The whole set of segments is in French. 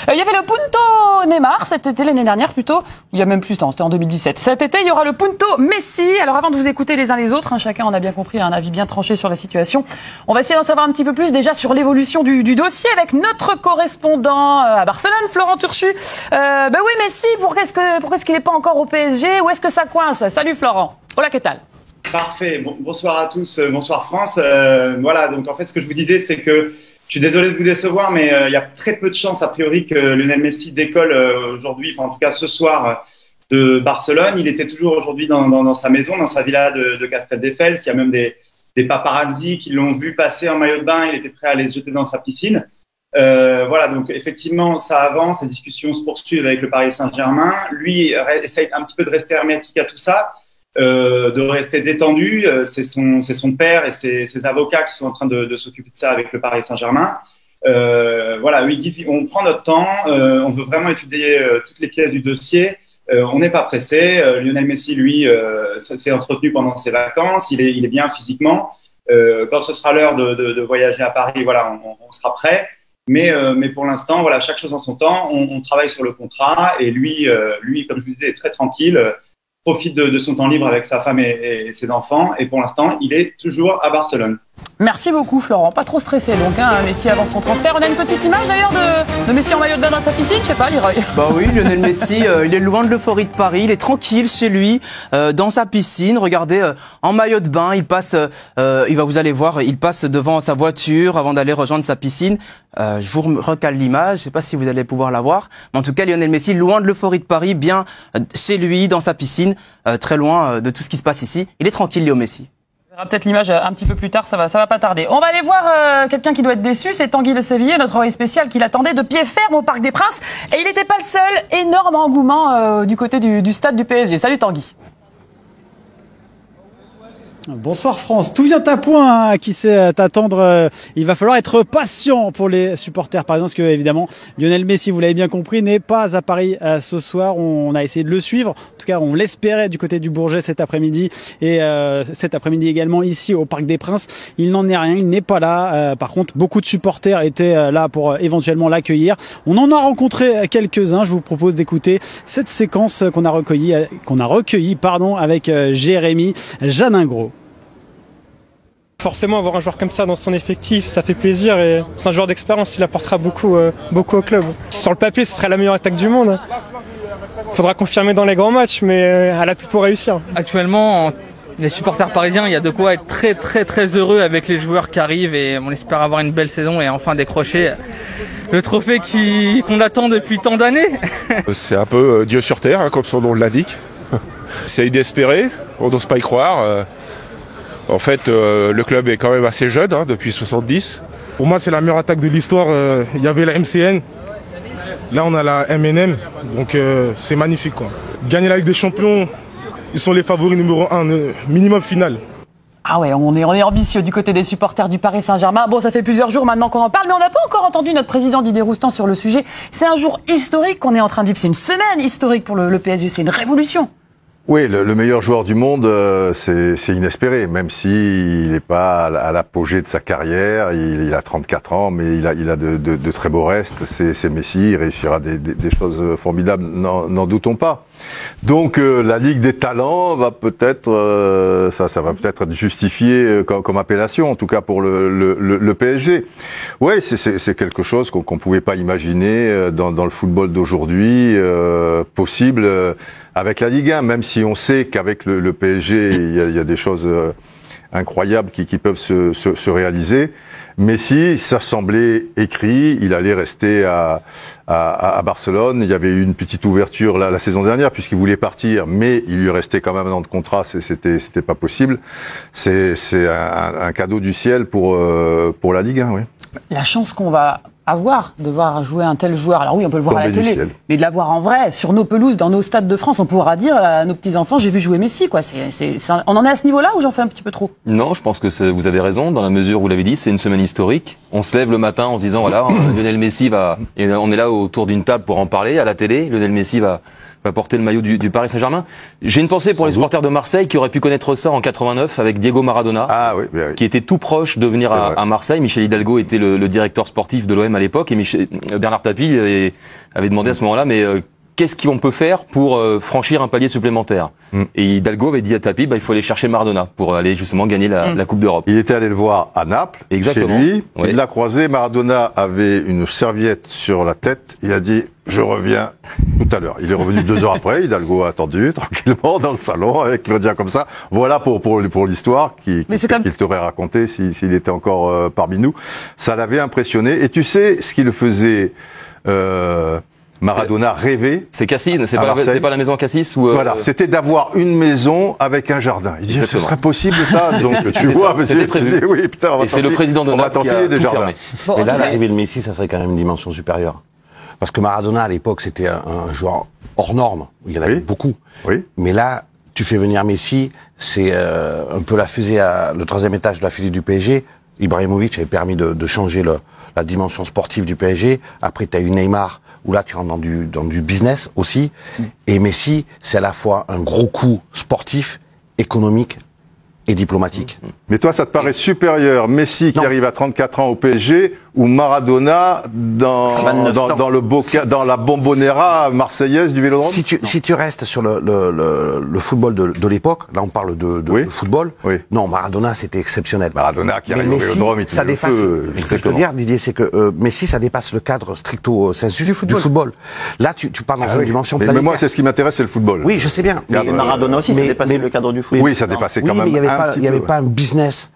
Il y avait le Punto Neymar cet été, l'année dernière plutôt. Il y a même plus de temps, c'était en 2017. Cet été, il y aura le Punto Messi. Alors avant de vous écouter les uns les autres, chacun on a bien compris, un avis bien tranché sur la situation. On va essayer d'en savoir un petit peu plus déjà sur l'évolution du dossier avec notre correspondant à Barcelone, Florent Turchu. Oui, Messi, pourquoi est-ce qu'il n'est pas encore au PSG? Où est-ce que ça coince? Salut Florent. Hola, ¿qué tal? Parfait. Bonsoir à tous. Bonsoir France. Voilà. Donc en fait, ce que je vous disais, c'est que je suis désolé de vous décevoir, mais il y a très peu de chances a priori que Lionel Messi décolle aujourd'hui, enfin en tout cas ce soir, de Barcelone. Il était toujours aujourd'hui dans sa maison, dans sa villa de Castelldefels. Il y a même des paparazzi qui l'ont vu passer en maillot de bain. Il était prêt à aller se jeter dans sa piscine. Voilà, donc effectivement, ça avance, les discussions se poursuivent avec le Paris Saint-Germain. Lui essaye un petit peu de rester hermétique à tout ça, de rester détendu. C'est son père et ses avocats qui sont en train de s'occuper de ça avec le Paris Saint-Germain. Voilà, ils disent on prend notre temps, on veut vraiment étudier toutes les pièces du dossier. On n'est pas pressé. Lionel Messi, lui, s'est entretenu pendant ses vacances. Il est bien physiquement. Quand ce sera l'heure de voyager à Paris, voilà, on sera prêt. Mais pour l'instant, voilà, chaque chose en son temps. On travaille sur le contrat et lui, comme je vous disais, est très tranquille. Profite de son temps libre avec sa femme et ses enfants. Et pour l'instant, il est toujours à Barcelone. Merci beaucoup Florent, pas trop stressé donc, Messi avant son transfert. On a une petite image d'ailleurs de Messi en maillot de bain dans sa piscine, je sais pas, Leroy. Bah oui, Lionel Messi, il est loin de l'euphorie de Paris, il est tranquille chez lui, dans sa piscine. Regardez, en maillot de bain, il passe, vous allez voir, il passe devant sa voiture avant d'aller rejoindre sa piscine. Je vous recale l'image, je sais pas si vous allez pouvoir la voir, mais en tout cas Lionel Messi, loin de l'euphorie de Paris, bien chez lui, dans sa piscine, très loin de tout ce qui se passe ici. Il est tranquille, Léo Messi. On verra peut-être l'image un petit peu plus tard, ça va pas tarder. On va aller voir quelqu'un qui doit être déçu, c'est Tanguy Le Sévillier, notre envoyé spécial qui l'attendait de pied ferme au Parc des Princes. Et il n'était pas le seul, énorme engouement du côté du stade du PSG. Salut Tanguy. Bonsoir France, tout vient à point, qui sait t'attendre. Il va falloir être patient pour les supporters parisiens parce que évidemment Lionel Messi, vous l'avez bien compris, n'est pas à Paris ce soir. On a essayé de le suivre, en tout cas on l'espérait du côté du Bourget cet après-midi et cet après-midi également ici au Parc des Princes. Il n'en est rien, il n'est pas là. Par contre, beaucoup de supporters étaient là pour éventuellement l'accueillir. On en a rencontré quelques-uns. Je vous propose d'écouter cette séquence qu'on a recueillie avec Jérémy Janingro. Forcément, avoir un joueur comme ça dans son effectif, ça fait plaisir et c'est un joueur d'expérience, il apportera beaucoup au club. Sur le papier, ce serait la meilleure attaque du monde. Il faudra confirmer dans les grands matchs, mais elle a tout pour réussir. Actuellement, les supporters parisiens, il y a de quoi être très très très heureux avec les joueurs qui arrivent et on espère avoir une belle saison et enfin décrocher le trophée qu'on attend depuis tant d'années. C'est un peu Dieu sur terre, comme son nom l'indique. C'est inespéré, on n'ose pas y croire. En fait, le club est quand même assez jeune, depuis 70. Pour moi, c'est la meilleure attaque de l'histoire. Il y avait la MCN, là on a la MNM, donc c'est magnifique, quoi. Gagner la Ligue des Champions, ils sont les favoris numéro 1, minimum final. Ah ouais, on est ambitieux du côté des supporters du Paris Saint-Germain. Bon, ça fait plusieurs jours maintenant qu'on en parle, mais on n'a pas encore entendu notre président Didier Roustan sur le sujet. C'est un jour historique qu'on est en train de vivre. C'est une semaine historique pour le PSG, c'est une révolution. Oui, le meilleur joueur du monde, c'est inespéré, même s'il n'est pas à l'apogée de sa carrière. Il a 34 ans, mais il a de très beaux restes. C'est Messi, il réussira des choses formidables, n'en doutons pas. Donc la Ligue des talents va peut-être, ça va peut-être être justifié comme appellation, en tout cas pour le PSG. Oui, c'est quelque chose qu'on pouvait pas imaginer dans le football d'aujourd'hui, possible. Avec la Ligue 1, même si on sait qu'avec le PSG, il y a des choses incroyables qui peuvent se réaliser. Messi, ça semblait écrit, il allait rester à Barcelone. Il y avait eu une petite ouverture la saison dernière puisqu'il voulait partir, mais il lui restait quand même un an de contrat, c'était pas possible. C'est un cadeau du ciel pour la Ligue 1, oui. La chance qu'on va avoir de voir jouer un tel joueur, alors oui, on peut le voir à la télé, mais de l'avoir en vrai, sur nos pelouses, dans nos stades de France, on pourra dire à nos petits-enfants, j'ai vu jouer Messi, quoi. On en est à ce niveau-là ou j'en fais un petit peu trop? Non, je pense que vous avez raison, dans la mesure où vous l'avez dit, c'est une semaine historique. On se lève le matin en se disant, voilà, Lionel Messi va, et on est là autour d'une table pour en parler, à la télé, Lionel Messi va va porter le maillot du Paris Saint-Germain. J'ai une pensée pour les supporters de Marseille qui auraient pu connaître ça en 89 avec Diego Maradona, qui était tout proche de venir à Marseille. Michel Hidalgo était le directeur sportif de l'OM à l'époque et Bernard Tapie avait demandé à ce moment-là, mais qu'est-ce qu'on peut faire pour franchir un palier supplémentaire? Et Hidalgo avait dit à Tapie, il faut aller chercher Maradona pour aller justement gagner la Coupe d'Europe. Il était allé le voir à Naples, exactement, chez lui. Il l'a croisé. Maradona avait une serviette sur la tête. Il a dit, je reviens tout à l'heure. Il est revenu 2 heures après. Hidalgo a attendu tranquillement dans le salon avec Claudia comme ça. Voilà pour l'histoire qu'il t'aurait raconté s'il était encore parmi nous. Ça l'avait impressionné. Et tu sais ce qui le faisait Maradona rêvait. C'est Cassis, c'est pas la maison à Cassis où voilà, c'était d'avoir une maison avec un jardin. Il dit, ce serait possible ça. Donc tu vois, c'était prévu. Oui, putain, et c'est le président de Naples qui a tout fermé. Et là, l'arrivée de Messi, ça serait quand même une dimension supérieure. Parce que Maradona, à l'époque, c'était un joueur hors norme. Il y en avait beaucoup. Oui. Mais là, tu fais venir Messi, c'est un peu la fusée le 3e étage de la fusée du PSG. Ibrahimovic avait permis de changer la dimension sportive du PSG. Après, tu as eu Neymar, où là, tu rentres dans du business aussi. Et Messi, c'est à la fois un gros coup sportif, économique et diplomatique. Mais toi, ça te paraît supérieur, Messi qui arrive à 34 ans au PSG ou Maradona dans la bombonera marseillaise du Vélodrome? Si tu restes sur le football de l'époque, là on parle de football, non, Maradona c'était exceptionnel. Maradona qui arrive au Vélodrome, ça dépasse, ce que je peux dire, Didier, c'est que Messi, ça dépasse le cadre stricto sensu du football. Là, tu parles dans une dimension planétaire. Mais moi, c'est ce qui m'intéresse, c'est le football. Oui, je sais bien. Mais Maradona aussi, ça dépassait le cadre du football. Oui, ça dépassait quand même. Mais il n'y avait pas un business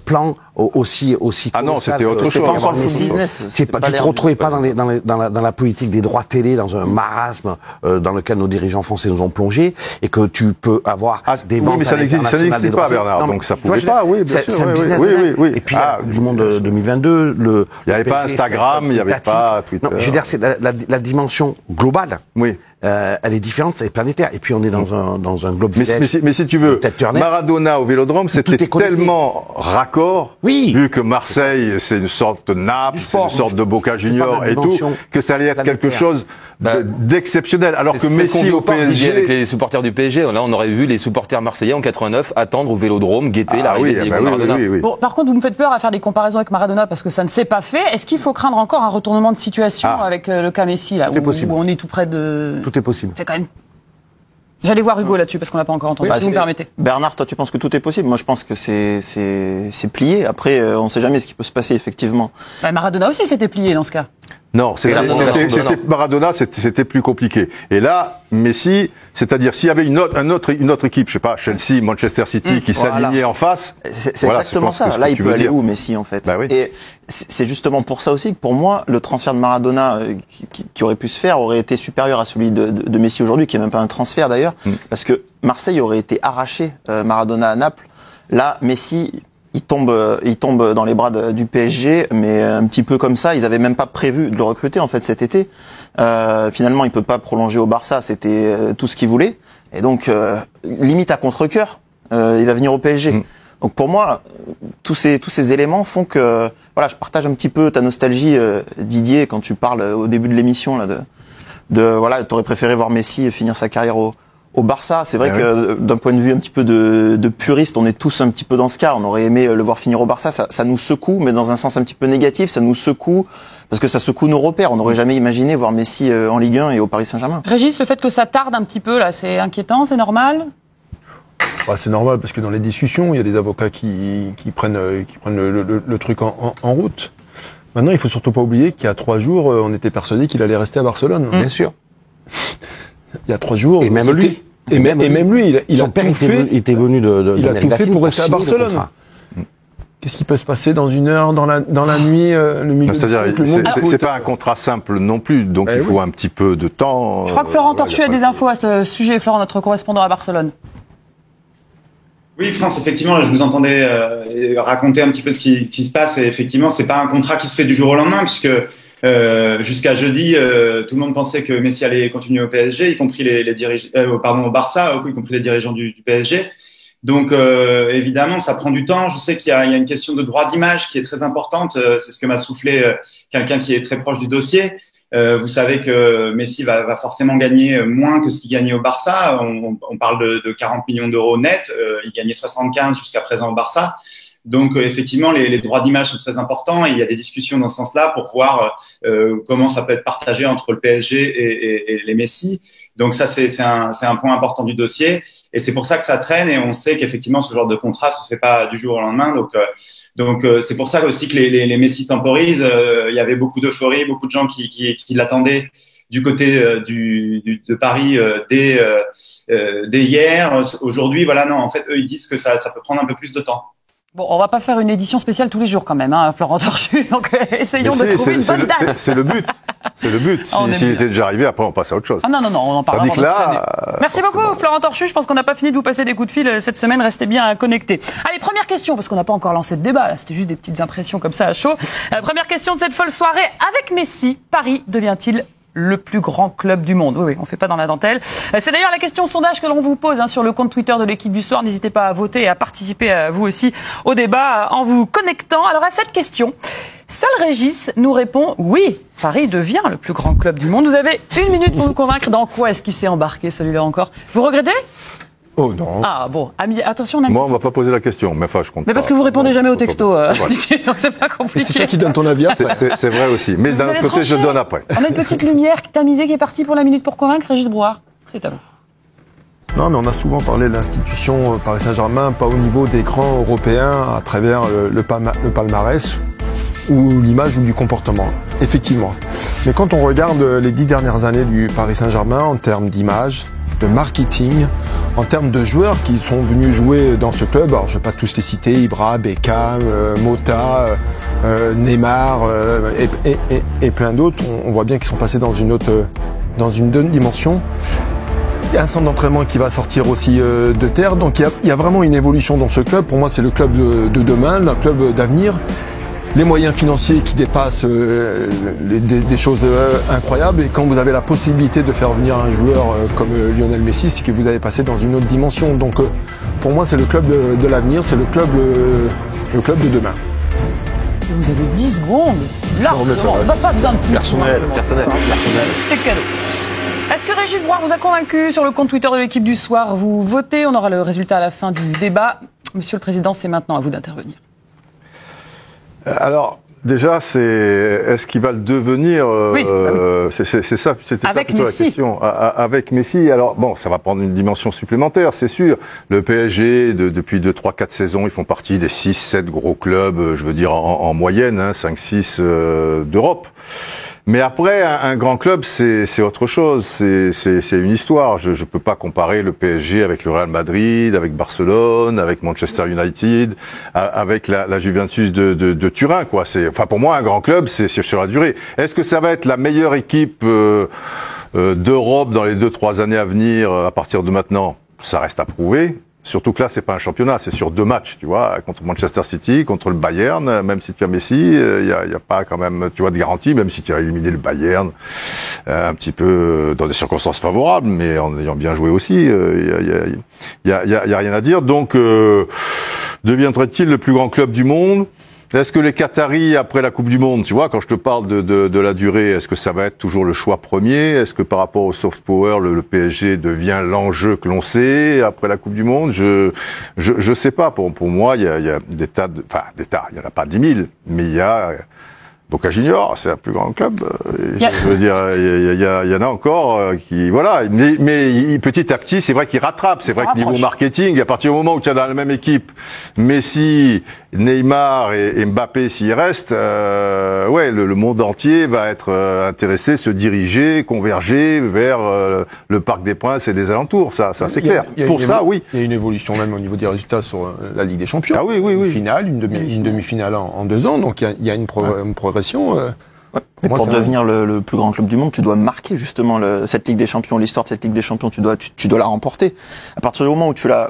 plan aussi ah non, c'était autre chose. C'était pas encore le business. Tu te retrouvais pas dans la politique des droits télé, dans un marasme dans lequel nos dirigeants français nous ont plongé, et que tu peux avoir des ventes. Oui, mais ça n'existe pas, Bernard. Donc ça pouvait pas. Oui, bien sûr. C'est un business. Et puis du monde 2022, il n'y avait pas Instagram, il n'y avait pas Twitter. Non, je veux dire, c'est la dimension globale. Oui. Elle est différente, c'est planétaire. Et puis on est dans un globe village. Mais si tu veux, Maradona au Vélodrome, c'était tellement raccord, vu que Marseille, c'est une sorte de Naples, c'est une sorte de Boca Junior et tout, que ça allait être quelque chose d'exceptionnel. Alors que Messi au PSG, avec les supporters du PSG, là on aurait vu les supporters marseillais en 89 attendre au Vélodrome, guetter l'arrivée de Diego Maradona. Bon, par contre, vous me faites peur à faire des comparaisons avec Maradona parce que ça ne s'est pas fait. Est-ce qu'il faut craindre encore un retournement de situation avec le cas Messi là, où on est tout près de... Tout est possible. C'est quand même... J'allais voir Hugo là-dessus parce qu'on n'a pas encore entendu, si vous me permettez. Bernard, toi tu penses que tout est possible? Moi je pense que c'est plié. Après, on ne sait jamais ce qui peut se passer effectivement. Maradona aussi s'était plié dans ce cas. Non, Maradona, c'était plus compliqué. Et là, Messi, c'est-à-dire s'il y avait une autre équipe, je sais pas, Chelsea, Manchester City, qui s'alignait en face. C'est exactement ça. Là, il peut aller où, Messi, en fait? Et c'est justement pour ça aussi que pour moi, le transfert de Maradona qui aurait pu se faire aurait été supérieur à celui de Messi aujourd'hui, qui est même pas un transfert d'ailleurs, parce que Marseille aurait été arraché Maradona à Naples. Là, Messi, il tombe dans les bras du PSG, mais un petit peu comme ça. Ils avaient même pas prévu de le recruter en fait cet été. Finalement, il peut pas prolonger au Barça. C'était tout ce qu'il voulait. Et donc, limite à contre-cœur, il va venir au PSG. Donc pour moi, tous ces éléments font que voilà, je partage un petit peu ta nostalgie, Didier, quand tu parles au début de l'émission là voilà, t'aurais préféré voir Messi finir sa carrière au Barça. C'est vrai que d'un point de vue un petit peu de puriste, on est tous un petit peu dans ce cas. On aurait aimé le voir finir au Barça. Ça nous secoue, mais dans un sens un petit peu négatif. Ça nous secoue parce que ça secoue nos repères. On n'aurait jamais imaginé voir Messi en Ligue 1 et au Paris Saint-Germain. Régis, le fait que ça tarde un petit peu, là, c'est inquiétant, c'est normal? C'est normal parce que dans les discussions, il y a des avocats qui prennent le truc en route. Maintenant, il faut surtout pas oublier qu'il y a 3 jours, on était persuadé qu'il allait rester à Barcelone. Bien sûr. Il y a 3 jours, et même lui, il a tout fait. Il était venu il a tout fait pour rester à Barcelone. Qu'est-ce qui peut se passer dans une heure, dans la nuit, le milieu? C'est-à-dire, c'est pas un contrat simple non plus, donc il faut un petit peu de temps. Je crois que Florent Torchu a des infos à ce sujet. Florent, notre correspondant à Barcelone. Oui, France, effectivement, je vous entendais raconter un petit peu ce qui se passe. Et effectivement, c'est pas un contrat qui se fait du jour au lendemain, puisque jusqu'à jeudi, tout le monde pensait que Messi allait continuer au PSG, y compris les dirigeants, au Barça, y compris les dirigeants du PSG. Donc, évidemment, ça prend du temps. Je sais qu'il y a une question de droit d'image qui est très importante. C'est ce que m'a soufflé quelqu'un qui est très proche du dossier. Vous savez que Messi va forcément gagner moins que ce qu'il gagnait au Barça. On parle de 40 millions d'euros net. Il gagnait 75 jusqu'à présent au Barça. Donc effectivement, les droits d'image sont très importants et il y a des discussions dans ce sens-là pour voir comment ça peut être partagé entre le PSG et les Messi. Donc ça, c'est un point important du dossier et c'est pour ça que ça traîne et on sait qu'effectivement ce genre de contrat se fait pas du jour au lendemain. Donc c'est pour ça aussi que les Messi temporisent. Il y avait beaucoup d'euphorie, beaucoup de gens qui l'attendaient du côté de Paris dès hier. Aujourd'hui, voilà, non, en fait, eux ils disent que ça peut prendre un peu plus de temps. Bon, on va pas faire une édition spéciale tous les jours quand même, hein, Florent Torchu. Donc essayons de trouver une bonne date. C'est le but. C'est le but. S'il était déjà arrivé, après on passe à autre chose. Ah non, on en parlera. Merci beaucoup, Florent Torchu. Je pense qu'on n'a pas fini de vous passer des coups de fil cette semaine. Restez bien connectés. Allez, première question, parce qu'on n'a pas encore lancé de débat. C'était juste des petites impressions comme ça à chaud. Première question de cette folle soirée. Avec Messi, Paris devient-il le plus grand club du monde? Oui, on fait pas dans la dentelle. C'est d'ailleurs la question sondage que l'on vous pose sur le compte Twitter de l'équipe du soir. N'hésitez pas à voter et à participer vous aussi au débat en vous connectant. Alors à cette question, seul Régis nous répond oui, Paris devient le plus grand club du monde. Vous avez 1 minute pour nous convaincre. Dans quoi est-ce qu'il s'est embarqué celui-là encore? Vous regrettez? Oh non. Ah bon, attention. Moi, on va pas poser la question, mais enfin, je compte. Mais parce que vous répondez jamais aux textos, donc c'est pas compliqué. C'est toi qui donne ton avis après. C'est vrai aussi, mais d'un autre côté, je donne après. On a une petite lumière tamisée qui est partie pour la minute pour convaincre. Régis Brouard, c'est à vous. Non, mais on a souvent parlé de l'institution Paris Saint-Germain, pas au niveau des grands européens, à travers le palmarès ou l'image ou du comportement, effectivement. Mais quand on regarde les 10 dernières années du Paris Saint-Germain en termes d'image, de marketing, en termes de joueurs qui sont venus jouer dans ce club, alors je ne vais pas tous les citer, Ibra, Beckham, Mota, Neymar et plein d'autres, on voit bien qu'ils sont passés dans une autre dimension. Il y a un centre d'entraînement qui va sortir aussi de terre, donc il y a vraiment une évolution dans ce club. Pour moi, c'est le club de demain, un club d'avenir. Les moyens financiers qui dépassent des choses incroyables. Et quand vous avez la possibilité de faire venir un joueur comme Lionel Messi, c'est que vous avez passé dans une autre dimension. Donc pour moi, c'est le club de l'avenir, c'est le club de demain. Vous avez 10 secondes. Là, on n'a pas besoin de plus. Personnel. C'est cadeau. Est-ce que Régis Brouard vous a convaincu sur le compte Twitter de l'équipe du soir? Vous votez, on aura le résultat à la fin du débat. Monsieur le Président, c'est maintenant à vous d'intervenir. Alors, déjà, est-ce qu'il va le devenir? Oui. C'est ça, c'était ça plutôt Messi. la question. Avec Messi, alors bon, ça va prendre une dimension supplémentaire, c'est sûr. Le PSG, depuis 2, 3, 4 saisons, ils font partie des 6, 7 gros clubs, je veux dire en moyenne, 5, 6 d'Europe. Mais après, un grand club, c'est autre chose. C'est une histoire. Je peux pas comparer le PSG avec le Real Madrid, avec Barcelone, avec Manchester United, avec la Juventus de Turin, quoi. Enfin, pour moi, un grand club, c'est sur la durée. Est-ce que ça va être la meilleure équipe d'Europe dans les 2-3 années à venir, à partir de maintenant? Ça reste à prouver. Surtout que là, c'est pas un championnat, c'est sur 2 matchs, tu vois, contre Manchester City, contre le Bayern. Même si tu as Messi, il y a pas quand même, tu vois, de garantie, même si tu as éliminé le Bayern un petit peu dans des circonstances favorables, mais en ayant bien joué aussi, il y a rien à dire. Donc, deviendrait-il le plus grand club du monde? Est-ce que les Qataris, après la Coupe du Monde, tu vois, quand je te parle de la durée, est-ce que ça va être toujours le choix premier? Est-ce que par rapport au soft power, le PSG devient l'enjeu que l'on sait après la Coupe du Monde? Je sais pas. Pour moi, il y a des tas, il y en a pas 10 000, mais il y a Boca Juniors, c'est un plus grand club. Je veux dire, il y en a encore qui, voilà. Mais petit à petit, c'est vrai qu'ils rattrapent. C'est vrai que niveau marketing, à partir du moment où tu as dans la même équipe Messi, Neymar et Mbappé s'il reste, le monde entier va être intéressé, se diriger, converger vers le Parc des Princes et les alentours. Ça c'est clair. Pour ça, oui. Il y a une évolution même au niveau des résultats sur la Ligue des Champions. Ah oui. Une finale, une demi-finale en 2 ans. Donc il y a une progression. Mais pour devenir le plus grand club du monde, tu dois marquer justement cette Ligue des Champions, l'histoire de cette Ligue des Champions. Tu dois la remporter. À partir du moment où tu l'as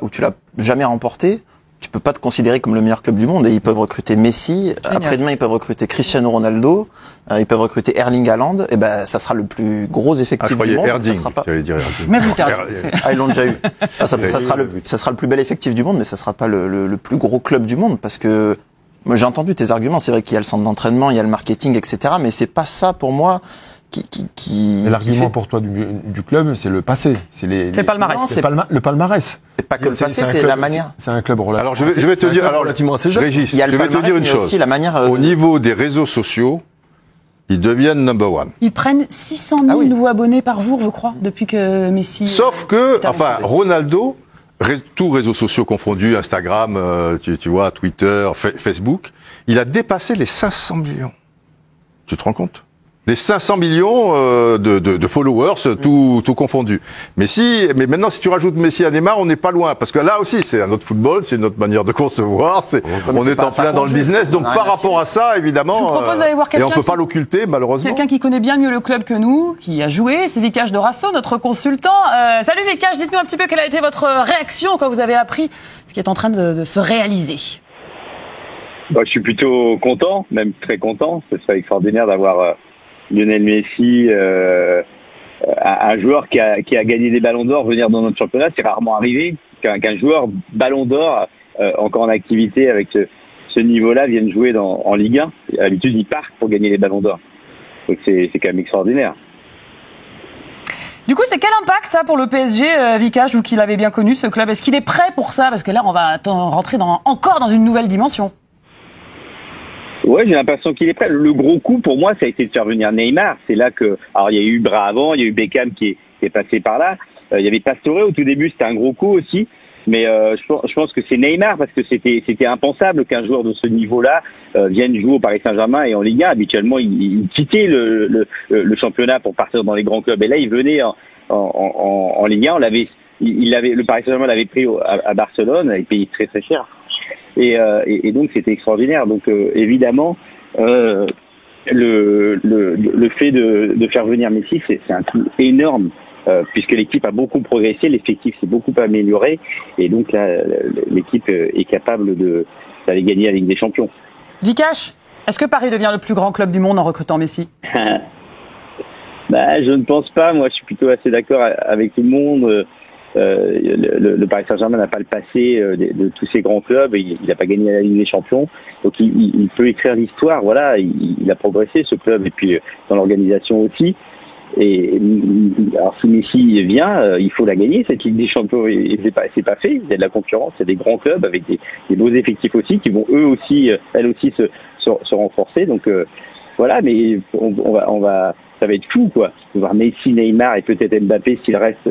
jamais remportée, tu peux pas te considérer comme le meilleur club du monde. Et ils peuvent recruter Messi. Après-demain, ils peuvent recruter Cristiano Ronaldo. Ils peuvent recruter Erling Haaland. Et ben, ça sera le plus gros effectif du monde. Erding, ça sera pas. Dire Même plus tard. Ils l'ont déjà eu. Ça sera le plus bel effectif du monde, mais ça sera pas le plus gros club du monde parce que moi, j'ai entendu tes arguments. C'est vrai qu'il y a le centre d'entraînement, il y a le marketing, etc. Mais c'est pas ça pour moi L'argument pour toi du club, c'est le passé. C'est le palmarès. Le palmarès. C'est pas que le passé, c'est la manière. C'est un club relativement. Alors je vais te dire, relativement assez jeune. Régis, je vais te dire une chose. Au niveau des réseaux sociaux, ils deviennent number one. Ils prennent 600 000 nouveaux abonnés par jour, je crois, depuis que Messi. Sauf que, Ronaldo, tous réseaux sociaux confondus, Instagram, tu vois, Twitter, Facebook, il a dépassé les 500 millions. Tu te rends compte? Les 500 millions de followers, tout confondu. Mais maintenant, si tu rajoutes Messi à Neymar, on n'est pas loin. Parce que là aussi, c'est un autre football, c'est une autre manière de concevoir. On est en plein dans le business. Donc, par rapport à ça, évidemment, je vous propose d'aller voir et on peut pas l'occulter, malheureusement. Quelqu'un qui connaît bien mieux le club que nous, qui a joué, c'est Vikash Dorasso, notre consultant. Salut Vikash, dites-nous un petit peu quelle a été votre réaction quand vous avez appris ce qui est en train de se réaliser. Je suis plutôt content, même très content. Ce serait extraordinaire d'avoir Lionel Messi, un joueur qui a gagné des ballons d'or, venir dans notre championnat. C'est rarement arrivé qu'un joueur ballon d'or, encore en activité avec ce niveau-là, vienne jouer en Ligue 1. D'habitude, il part pour gagner les ballons d'or. Donc c'est quand même extraordinaire. Du coup, c'est quel impact ça pour le PSG, Vikash, vous qui l'avez bien connu, ce club? Est-ce qu'il est prêt pour ça? Parce que là, on va rentrer encore dans une nouvelle dimension. Ouais, j'ai l'impression qu'il est prêt. Le gros coup pour moi, ça a été de faire venir Neymar. C'est là que, alors il y a eu Bras avant, il y a eu Beckham qui est passé par là. Il y avait Pastore au tout début, c'était un gros coup aussi. Mais je pense que c'est Neymar parce que c'était impensable qu'un joueur de ce niveau-là vienne jouer au Paris Saint-Germain et en Ligue 1. Habituellement, il quittait le championnat pour partir dans les grands clubs. Et là, il venait en Ligue 1. Le Paris Saint-Germain l'avait pris à Barcelone, il payait très très cher. Et donc c'était extraordinaire. Donc évidemment, le fait de faire venir Messi, c'est un coup énorme. Puisque l'équipe a beaucoup progressé, l'effectif s'est beaucoup amélioré, et donc là, l'équipe est capable d'aller gagner la Ligue des Champions. Vikash, est-ce que Paris devient le plus grand club du monde en recrutant Messi? Je ne pense pas. Moi, je suis plutôt assez d'accord avec tout le monde. Le Paris Saint-Germain n'a pas le passé de tous ces grands clubs. Il n'a pas gagné la Ligue des Champions, donc il peut écrire l'histoire. Voilà, il a progressé ce club, et puis dans l'organisation aussi. Et alors si Messi vient, il faut la gagner cette Ligue des Champions, et c'est pas fait. Il y a de la concurrence, il y a des grands clubs avec des beaux effectifs aussi qui vont elles aussi se renforcer. Donc voilà, mais ça va être fou quoi. Voir Messi, Neymar et peut-être Mbappé s'il reste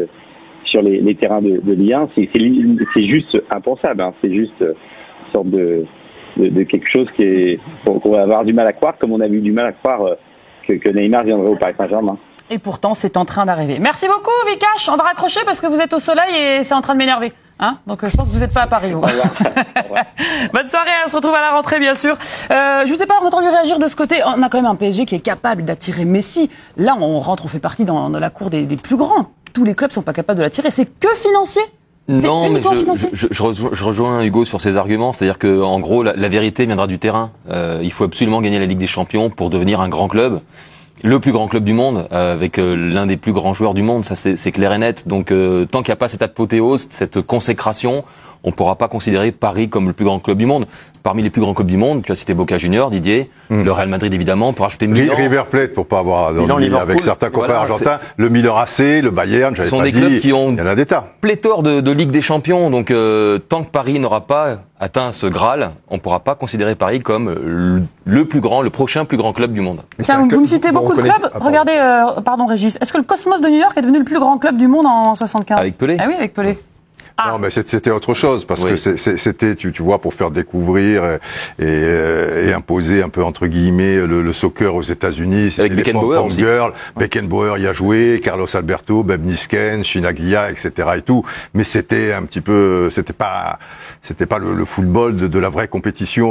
sur les terrains de Ligue 1, c'est juste impensable. Hein. C'est juste une sorte de quelque chose qu'on va avoir du mal à croire, comme on a eu du mal à croire que Neymar viendrait au Paris Saint-Germain. Et pourtant, c'est en train d'arriver. Merci beaucoup, Vikash. On va raccrocher parce que vous êtes au soleil et c'est en train de m'énerver. Donc, je pense que vous n'êtes pas à Paris. Vous. Bonne soirée. On se retrouve à la rentrée, bien sûr. Je vous ai pas entendu réagir de ce côté. On a quand même un PSG qui est capable d'attirer Messi. Là, on fait partie dans la cour des plus grands. Tous les clubs sont pas capables de l'attirer. C'est que financier. Non, mais je rejoins Hugo sur ses arguments. C'est-à-dire que, en gros, la vérité viendra du terrain. Il faut absolument gagner la Ligue des Champions pour devenir un grand club. Le plus grand club du monde, avec l'un des plus grands joueurs du monde, ça c'est clair et net. Donc tant qu'il n'y a pas cette apothéose, cette consécration, on ne pourra pas considérer Paris comme le plus grand club du monde. Parmi les plus grands clubs du monde, tu as cité Boca Juniors, Didier, le Real Madrid évidemment, pour rajouter Milan. River Plate, pour pas avoir avec certains copains argentins, le Milan AC, le Bayern, ce sont des clubs qui ont il y en a des tas. Pléthore de Ligue des Champions. Donc tant que Paris n'aura pas atteint ce Graal, on ne pourra pas considérer Paris comme le prochain plus grand club du monde. Tiens, vous me citez beaucoup de clubs. Regardez, pardon Régis, est-ce que le Cosmos de New York est devenu le plus grand club du monde en 75 ? Avec Pelé. Ah oui, avec Pelé. Non, mais c'était autre chose, parce que c'était, tu vois, pour faire découvrir et imposer un peu, entre guillemets, le soccer aux États-Unis. Avec Beckenbauer aussi. Beckenbauer y a joué, Carlos Alberto, Beb Nisken, Chinaglia, etc. et tout. Mais c'était un petit peu, c'était pas le football de la vraie compétition,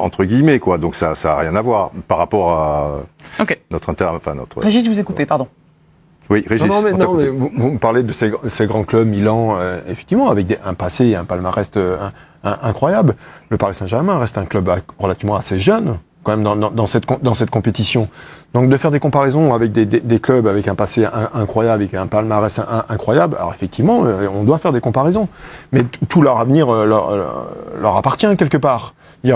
entre guillemets, quoi. Donc ça a rien à voir par rapport à notre Régis, je vous ai coupé, pardon. Oui, Régis. Non, mais vous me parlez de ces grands clubs, Milan, effectivement, avec un passé et un palmarès incroyable. Le Paris Saint-Germain reste un club relativement assez jeune, quand même, dans cette compétition. Donc, de faire des comparaisons avec des clubs avec un passé incroyable, avec un palmarès incroyable, alors effectivement, on doit faire des comparaisons. Mais tout leur avenir leur appartient quelque part.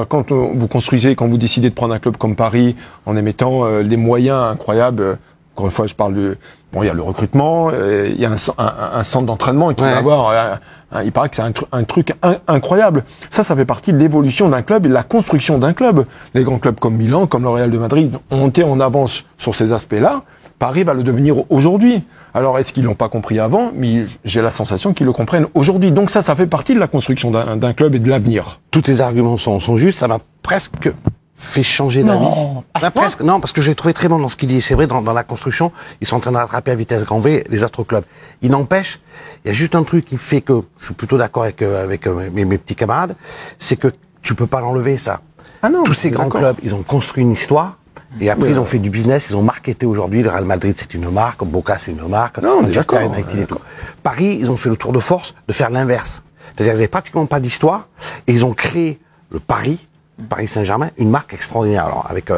Quand vous construisez, quand vous décidez de prendre un club comme Paris, en émettant des moyens incroyables, Encore une fois, je parle de... Bon, il y a le recrutement, il y a un centre d'entraînement qui va avoir... il paraît que c'est un truc incroyable. Ça fait partie de l'évolution d'un club et de la construction d'un club. Les grands clubs comme Milan, comme le Real de Madrid, ont été en avance sur ces aspects-là. Paris va le devenir aujourd'hui. Alors, est-ce qu'ils l'ont pas compris avant? Mais j'ai la sensation qu'ils le comprennent aujourd'hui. Donc ça fait partie de la construction d'un club et de l'avenir. Tous tes arguments sont justes. Ça m'a presque fait changer d'avis. Presque. Non, parce que je l'ai trouvé très bon dans ce qu'il dit. C'est vrai, dans la construction, ils sont en train de rattraper à vitesse grand V les autres clubs. Il n'empêche, il y a juste un truc qui fait que je suis plutôt d'accord avec mes petits camarades, c'est que tu peux pas l'enlever, ça. Ah non, tous ces grands clubs, ils ont construit une histoire. Et après, ils ont fait du business, ils ont marketé aujourd'hui. Le Real Madrid, c'est une marque. Boca, c'est une marque. Non, on est d'accord. Et tout. Paris, ils ont fait le tour de force de faire l'inverse. C'est-à-dire qu'ils n'avaient pratiquement pas d'histoire. Et ils ont créé le Paris Saint-Germain, une marque extraordinaire. Alors, avec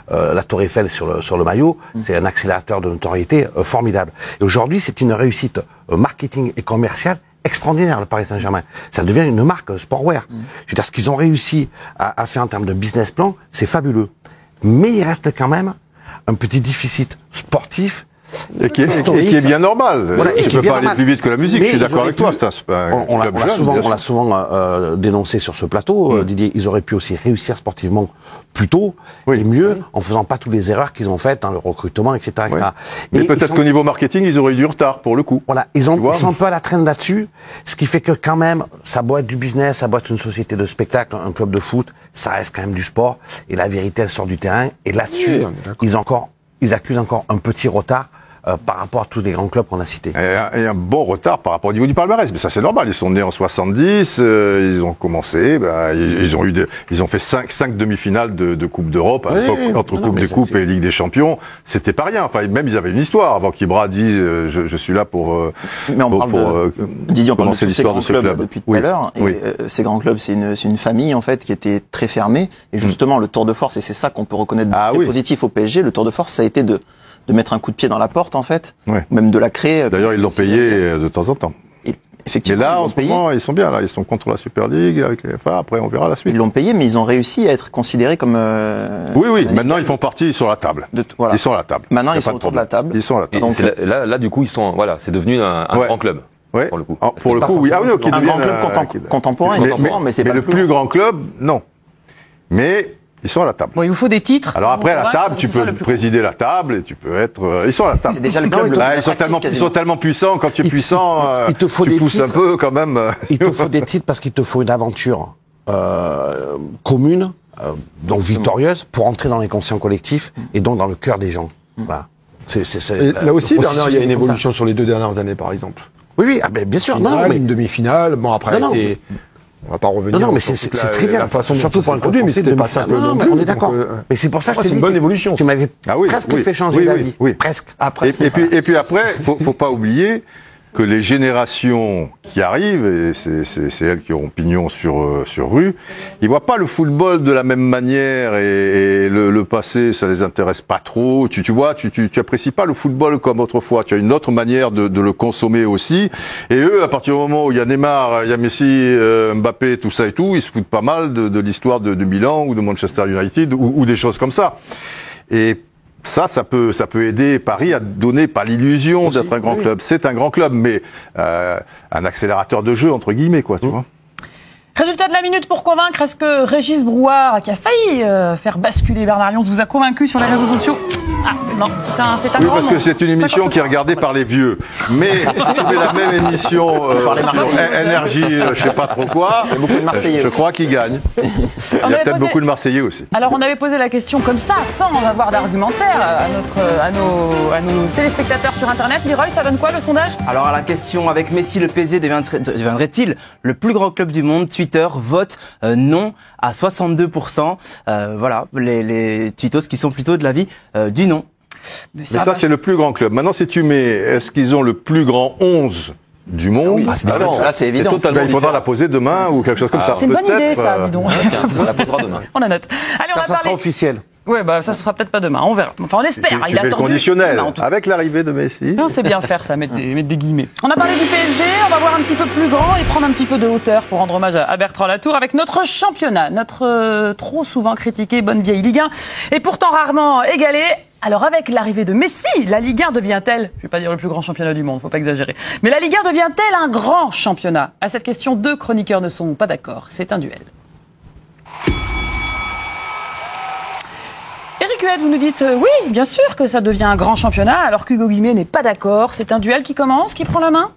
la Tour Eiffel sur le maillot, c'est un accélérateur de notoriété formidable. Et aujourd'hui, c'est une réussite marketing et commerciale extraordinaire, le Paris Saint-Germain. Ça devient une marque sportwear. Je veux dire, ce qu'ils ont réussi à faire en termes de business plan, c'est fabuleux. Mais il reste quand même un petit déficit sportif et qui est bien normal. Voilà, tu peux pas aller plus vite que la musique. Mais je suis d'accord avec toi. On l'a souvent dénoncé sur ce plateau, Didier. Ils auraient pu aussi réussir sportivement plus tôt et mieux en faisant pas toutes les erreurs qu'ils ont faites dans le recrutement, etc. etc. Mais peut-être qu'au niveau marketing, ils auraient eu du retard pour le coup. Voilà, ils sont un peu à la traîne là-dessus, ce qui fait que quand même, ça doit être du business, ça doit être une société de spectacle, un club de foot, ça reste quand même du sport. Et la vérité, elle sort du terrain. Et là-dessus, ils accusent encore un petit retard par rapport à tous les grands clubs qu'on a cités. Et un bon retard par rapport au niveau du palmarès. Mais ça, c'est normal. Ils sont nés en 70, ils ont commencé, ils ont fait 5 demi-finales de Coupe d'Europe, à l'époque, entre Coupe des Coupes et Ligue des Champions. C'était pas rien. Enfin, même ils avaient une histoire avant qu'Ibra dise, je suis là pour, mais on parle de commencer l'histoire de ce club. Depuis tout à l'heure. Ces grands clubs, c'est une famille, en fait, qui était très fermée. Et justement, le tour de force, et c'est ça qu'on peut reconnaître de positif au PSG, le tour de force, ça a été de mettre un coup de pied dans la porte, en fait, même de la créer. D'ailleurs, ils l'ont payé de temps en temps. Effectivement, et là, en ce moment, ils sont bien. Là, ils sont contre la Super League avec les FA. Après, on verra la suite. Ils l'ont payé, mais ils ont réussi à être considérés comme. Oui. Maintenant, ils font partie. Ils sont à la table. Ils sont à la table. Maintenant, ils sont autour de la table. Ils sont à la table. Donc, là, du coup, ils sont. Voilà, c'est devenu un grand club. Ouais. Pour le coup. Pour le coup, oui. Ah oui, un grand club contemporain. Mais c'est pas le plus grand club, non. Mais ils sont à la table. Bon, il vous faut des titres. Alors après, à la table, tu peux présider la table et tu peux être. Ils sont à la table. C'est déjà le club. Ils sont tellement puissants. Quand tu es puissant, tu pousses un peu quand même. Il te faut des titres parce qu'il te faut une aventure commune, donc victorieuse, pour entrer dans les conscients collectifs et donc dans le cœur des gens. Voilà. Là aussi, Bernard, il y a une évolution sur les 2 dernières années, par exemple. Oui, bien sûr. Une demi-finale. Bon, après, on va pas revenir. Non, mais c'est très bien. La façon surtout pour un produit, mais c'était pas simple. Non, mais on est d'accord. Mais c'est pour ça que c'est une bonne évolution. Tu m'avais presque fait changer d'avis. Presque. Après. Et puis après, faut pas oublier que les générations qui arrivent, et c'est elles qui auront pignon sur rue, ils voient pas le football de la même manière et le passé, ça les intéresse pas trop. Tu vois, tu apprécies pas le football comme autrefois. Tu as une autre manière de le consommer aussi. Et eux, à partir du moment où il y a Neymar, il y a Messi, Mbappé, tout ça et tout, ils se foutent pas mal de l'histoire de Milan ou de Manchester United ou des choses comme ça. Et ça peut aider Paris à donner pas l'illusion d'être un grand club. C'est un grand club, mais un accélérateur de jeu entre guillemets, quoi, tu vois. Résultat de la minute pour convaincre. Est-ce que Régis Brouard, qui a failli faire basculer Bernard Lyons, vous a convaincu sur les réseaux sociaux? Ah non, c'est un oui, parce que c'est une émission qui est regardée par les vieux. Mais si tu mets la même émission énergie, je sais pas trop quoi, je crois qu'il gagne. Il y a peut-être beaucoup de Marseillais aussi. Alors on avait posé la question comme ça, sans avoir d'argumentaire, à nos téléspectateurs sur Internet. Leroy, ça donne quoi le sondage? Alors à la question, avec Messi, le PSG deviendrait-il le plus grand club du monde? Twitter vote non à 62%. Voilà, les tweetos qui sont plutôt de l'avis du non. Mais ça, c'est le plus grand club. Maintenant, si tu mets, est-ce qu'ils ont le plus grand 11 du monde? Là, c'est évident. Il faudra la poser demain ou quelque chose comme ça. C'est une bonne idée, ça, dis donc. On la posera demain. On la note. Allez, ça sera officiel. Ouais, bah ça se fera peut-être pas demain, on verra. Enfin, on espère. Il a attendu. Conditionnel, avec l'arrivée de Messi. Non, c'est bien faire ça, mettre des guillemets. On a parlé du PSG, on va voir un petit peu plus grand et prendre un petit peu de hauteur pour rendre hommage à Bertrand Latour avec notre championnat, notre trop souvent critiqué bonne vieille Ligue 1 et pourtant rarement égalé. Alors avec l'arrivée de Messi, la Ligue 1 devient-elle, je vais pas dire le plus grand championnat du monde, faut pas exagérer, mais la Ligue 1 devient-elle un grand championnat? À cette question, 2 chroniqueurs ne sont pas d'accord. C'est un duel. Eric Huet, vous nous dites oui, bien sûr que ça devient un grand championnat, alors qu'Hugo Guimet n'est pas d'accord. C'est un duel qui commence, qui prend la main?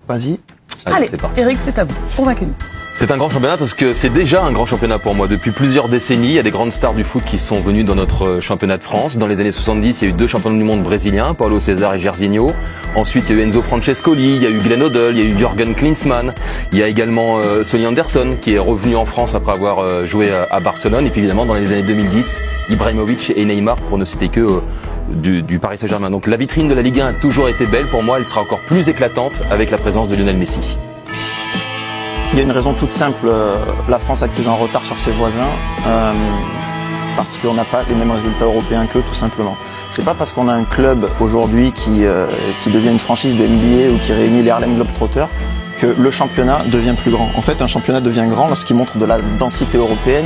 Vas-y. Allez, Eric, c'est à vous. Convainquez-nous. C'est un grand championnat parce que c'est déjà un grand championnat pour moi. Depuis plusieurs décennies, il y a des grandes stars du foot qui sont venues dans notre championnat de France. Dans les années 70, il y a eu 2 champions du monde brésiliens, Paulo César et Jairzinho. Ensuite, il y a eu Enzo Francescoli, il y a eu Glenn Hoddle, il y a eu Jürgen Klinsmann. Il y a également Sonny Anderson qui est revenu en France après avoir joué à Barcelone. Et puis évidemment, dans les années 2010, Ibrahimovic et Neymar, pour ne citer que du Paris Saint-Germain. Donc la vitrine de la Ligue 1 a toujours été belle. Pour moi, elle sera encore plus éclatante avec la présence de Lionel Messi. Il y a une raison toute simple, la France accuse un retard sur ses voisins parce qu'on n'a pas les mêmes résultats européens qu'eux, tout simplement. C'est pas parce qu'on a un club aujourd'hui qui devient une franchise de NBA ou qui réunit les Harlem Globetrotters que le championnat devient plus grand. En fait, un championnat devient grand lorsqu'il montre de la densité européenne,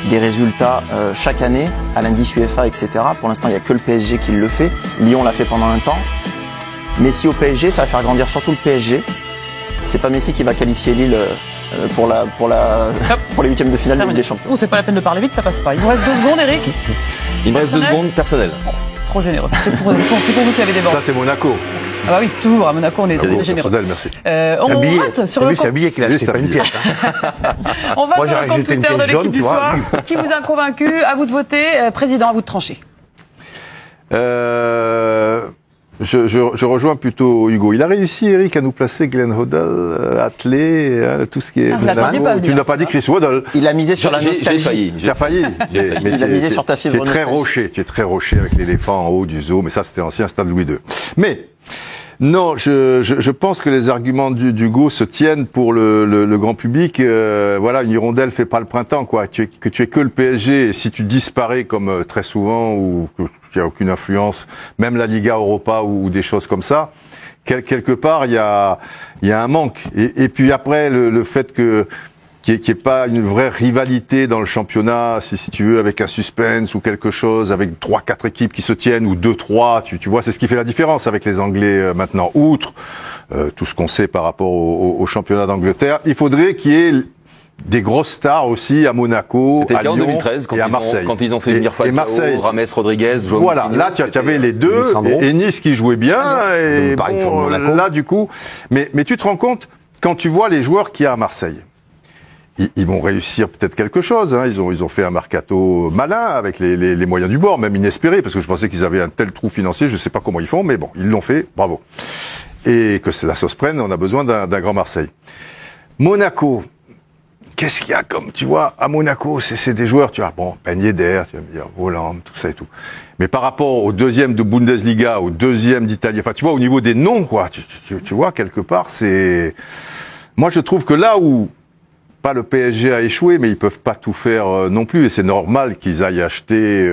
des résultats chaque année à l'indice UEFA, etc. Pour l'instant, il n'y a que le PSG qui le fait. Lyon l'a fait pendant un temps. Messi au PSG, ça va faire grandir surtout le PSG. C'est pas Messi qui va qualifier Lille pour les huitièmes de finale de Ligue des Champions. Oh, c'est pas la peine de parler vite, ça passe pas. Il vous reste 2 secondes, Eric. Il me reste 2 secondes, personnel. Oh, trop généreux. C'est pour vous qui avez des bords. Ça, c'est Monaco. Ah bah oui, toujours à Monaco, on est généreux. Merci. On rate sur le c'est un billet qu'il a acheté, pas une pièce. On va sur le compte Twitter de l'équipe du soir. Qui vous a convaincu? À vous de voter. Président, à vous de trancher. Je rejoins plutôt Hugo. Il a réussi, Eric, à nous placer Glenn Hoddle, Atley, tout ce qui est... Tu ne l'as pas dit, Chris Waddle. Il a misé sur la nostalgie. J'ai failli. Il a misé sur ta fibre nostalgie. Tu es très rocher avec l'éléphant en haut du zoo, mais ça, c'était l'ancien stade Louis II. Mais... non, je pense que les arguments d'Hugo se tiennent pour le grand public. Voilà, une hirondelle fait pas le printemps, quoi. Que tu es que le PSG, et si tu disparais comme très souvent, ou que tu n'as aucune influence, même la Liga Europa ou des choses comme ça, quelque part, il y a un manque. Et puis après, le fait qu'il n'y ait pas une vraie rivalité dans le championnat, si tu veux, avec un suspense ou quelque chose, avec 3-4 équipes qui se tiennent, ou 2-3, tu vois, c'est ce qui fait la différence avec les Anglais maintenant. Outre tout ce qu'on sait par rapport au championnat d'Angleterre, il faudrait qu'il y ait des grosses stars aussi à Monaco, à Lyon, en 2013, et à Marseille. Quand ils ont fait venir Falcao, Rames Rodriguez, Joao voilà, là tu avais les deux, et Nice qui jouait bien, et bon, là du coup, mais tu te rends compte, quand tu vois les joueurs qu'il y a à Marseille, ils vont réussir peut-être quelque chose. Hein. Ils ont fait un mercato malin avec les moyens du bord, même inespérés, parce que je pensais qu'ils avaient un tel trou financier, je ne sais pas comment ils font, mais bon, ils l'ont fait, bravo. Et que la sauce prenne, on a besoin d'un grand Marseille. Monaco, qu'est-ce qu'il y a comme, tu vois, à Monaco, c'est des joueurs, tu vois, bon, Ben Yedder, tu vas me dire, Hollande, tout ça et tout. Mais par rapport au deuxième de Bundesliga, au deuxième d'Italie, enfin, tu vois, au niveau des noms, quoi, tu vois, quelque part, c'est... Moi, je trouve que là où pas le PSG a échoué, mais ils peuvent pas tout faire non plus, et c'est normal qu'ils aillent acheter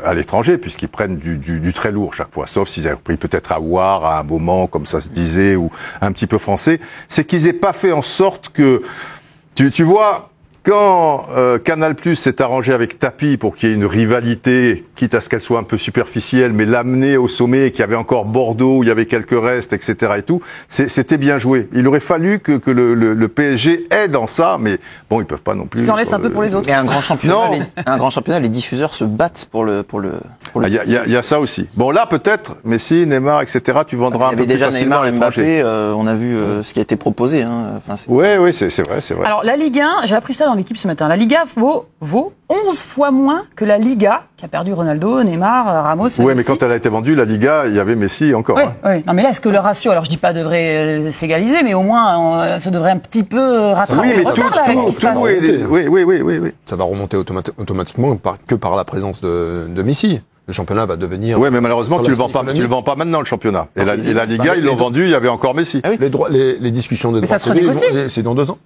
à l'étranger, puisqu'ils prennent du très lourd chaque fois, sauf s'ils avaient pris peut-être Aouar à un moment, comme ça se disait, ou un petit peu français, c'est qu'ils aient pas fait en sorte que, tu vois, quand Canal+ s'est arrangé avec Tapi pour qu'il y ait une rivalité, quitte à ce qu'elle soit un peu superficielle, mais l'amener au sommet, qu'il y avait encore Bordeaux, où il y avait quelques restes, etc. et tout, c'était bien joué. Il aurait fallu que le PSG aide dans ça, mais bon, ils peuvent pas non plus. Ils en laissent un peu pour les autres. Et un grand championnat, les diffuseurs se battent pour le. Il y a ça aussi. Bon, là peut-être Messi, Neymar, etc. Tu vendras un peu plus facilement. Il y avait déjà Neymar, Mbappé. On a vu ce qui a été proposé. Hein. Enfin, oui, c'est vrai. Alors la Ligue 1, j'ai appris ça dans l'équipe ce matin. La Liga vaut 11 fois moins que la Liga, qui a perdu Ronaldo, Neymar, Ramos. Oui, mais quand elle a été vendue, la Liga, il y avait Messi encore. Oui, oui. Non, mais là, est-ce que le ratio, alors je dis pas devrait s'égaliser, mais au moins, ça devrait un petit peu rattraper le retard, là, avec ce qui se passe. Oui. Ça va remonter automatiquement que par la présence de Messi. Le championnat va devenir... Oui, mais malheureusement, tu le vends pas maintenant, le championnat. Et la Liga, ils l'ont vendu, il y avait encore Messi. Ah oui. Les discussions de droits TV, c'est dans 2 ans?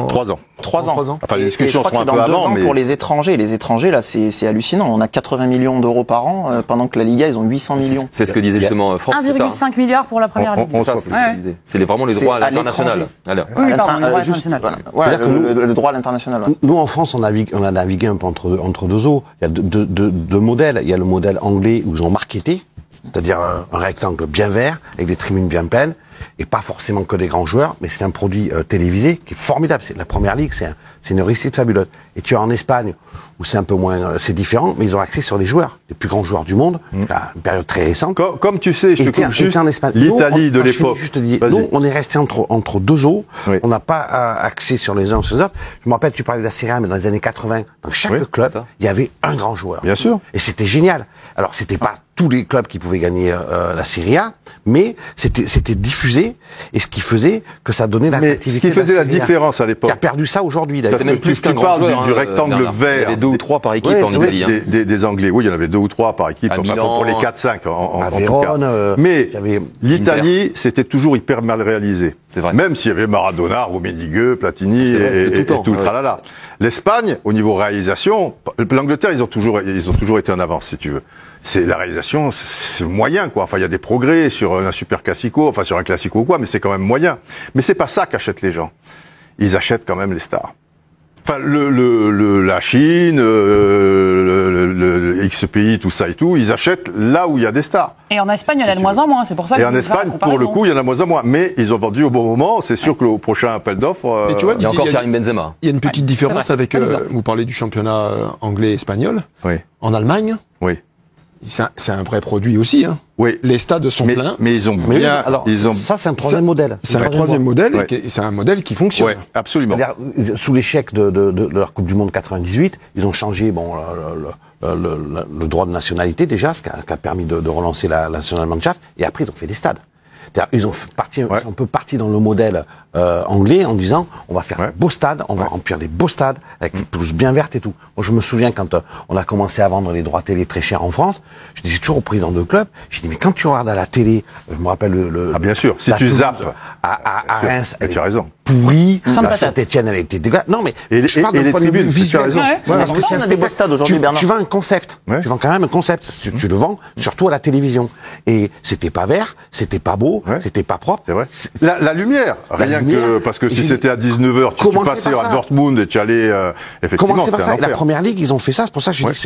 3 ans. 3 ans. Enfin, les Et discussions je crois seront que un peu dans 2 avant, ans mais... pour les étrangers. Les étrangers, là, c'est hallucinant. On a 80 millions d'euros par an, pendant que la Liga, ils ont 800 millions. C'est ce que disait justement France. 1,5 milliard pour la première ligue. C'est vraiment les droits à l'international. Oui, pardon, le droit international. Voilà, le droit à l'international. Nous, en France, on a navigué un peu entre deux eaux. Il y a deux modèles. Il y a le modèle anglais où ils ont marketé, c'est-à-dire un rectangle bien vert, avec des tribunes bien pleines, et pas forcément que des grands joueurs, mais c'est un produit télévisé qui est formidable. C'est la première ligue, c'est une réussite fabuleuse. Et tu as en Espagne, où c'est un peu moins, c'est différent, mais ils ont axé sur les joueurs, les plus grands joueurs du monde, à une période très récente. Comme tu sais, je te coupe juste, l'Italie de l'époque. Nous, on est resté entre deux eaux, on n'a pas axé sur les uns ou sur les autres. Je me rappelle, tu parlais de la Serie A, mais dans les années 80, dans chaque club, il y avait un grand joueur. Bien sûr. Et c'était génial. Alors, c'était pas tous les clubs qui pouvaient gagner la Serie A, mais c'était diffusé, et ce qui faisait que ça donnait l'attractivité. Ce qui faisait la différence à l'époque. Qui a perdu ça aujourd'hui, d'ailleurs. Même plus tu parles du rectangle vert. Il y avait 2 ou 3 par équipe en Italie. Des Anglais. Oui, il y en avait 2 ou 3 par équipe. Enfin, pour les 4-5 en Vérone, mais l'Italie, c'était toujours hyper mal réalisé. Même s'il y avait Maradona, Rummenigge, Platini et tout le tralala. L'Espagne, au niveau réalisation, l'Angleterre, ils ont toujours été en avance, si tu veux. C'est la réalisation, c'est moyen, quoi. Enfin, il y a des progrès sur un super classico, enfin sur un classico ou quoi, mais c'est quand même moyen. Mais c'est pas ça qu'achètent les gens. Ils achètent quand même les stars. Enfin, la Chine, le X pays, tout ça et tout, ils achètent là où il y a des stars. Et en Espagne, il y en a de moins en moins, c'est pour ça que... Et en Espagne, pour le coup, il y en a de moins en moins. Mais ils ont vendu au bon moment, c'est sûr que au prochain appel d'offres... il y a encore Karim Benzema. Il y a une petite différence avec... vous parlez du championnat anglais et espagnol. Oui. En Allemagne, oui. C'est un vrai produit aussi. Hein. Oui. Les stades sont pleins. Mais ils ont bien... Ça, c'est un troisième modèle. C'est un troisième modèle, et c'est un modèle qui fonctionne. Oui, absolument. Sous l'échec de leur Coupe du Monde 98, ils ont changé le droit de nationalité déjà, ce qui a permis de relancer la Nationalmannschaft, et après ils ont fait des stades. Ils sont un peu partis dans le modèle anglais en disant on va faire de beaux stades, on va remplir des beaux stades avec des pelouses bien vertes et tout. Moi je me souviens quand on a commencé à vendre les droits télé très chers en France, je disais toujours au président de club, je dis mais quand tu regardes à la télé, je me rappelle bien sûr, si tu zappes à Reims, tu as raison. Pourri, la Saint-Etienne elle a été dégueulasse. Non mais je parle d'un point de vue visuel. Parce que c'est des beaux stades aujourd'hui, Bernard. Tu vends un concept, tu vends quand même un concept, tu le vends surtout à la télévision. Et c'était pas vert, c'était pas beau, c'était pas propre. C'est vrai. La lumière, que parce que si c'était à 19h, tu passais à Dortmund et tu allais effectivement. Comment c'est ça? La Première Ligue, ils ont fait ça. C'est pour ça que je dis que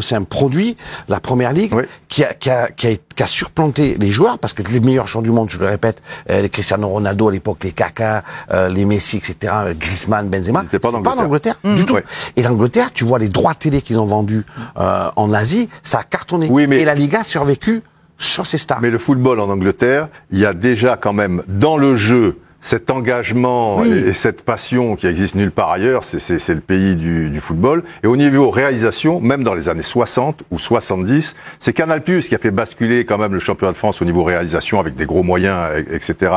c'est un produit, la Première Ligue, qui a surplanté les joueurs, parce que les meilleurs joueurs du monde, je le répète, les Cristiano Ronaldo à l'époque, les Kaka, les Messi, etc., Griezmann, Benzema, c'était pas en Angleterre du tout. Et l'Angleterre, tu vois les droits télé qu'ils ont vendus en Asie, ça a cartonné. Et la Liga a survécu sur ces stars. Mais le football en Angleterre, il y a déjà quand même dans le jeu cet engagement et cette passion qui existe nulle part ailleurs, c'est le pays du football. Et au niveau réalisation, même dans les années 60 ou 70, c'est Canal+ qui a fait basculer quand même le championnat de France au niveau réalisation avec des gros moyens, etc.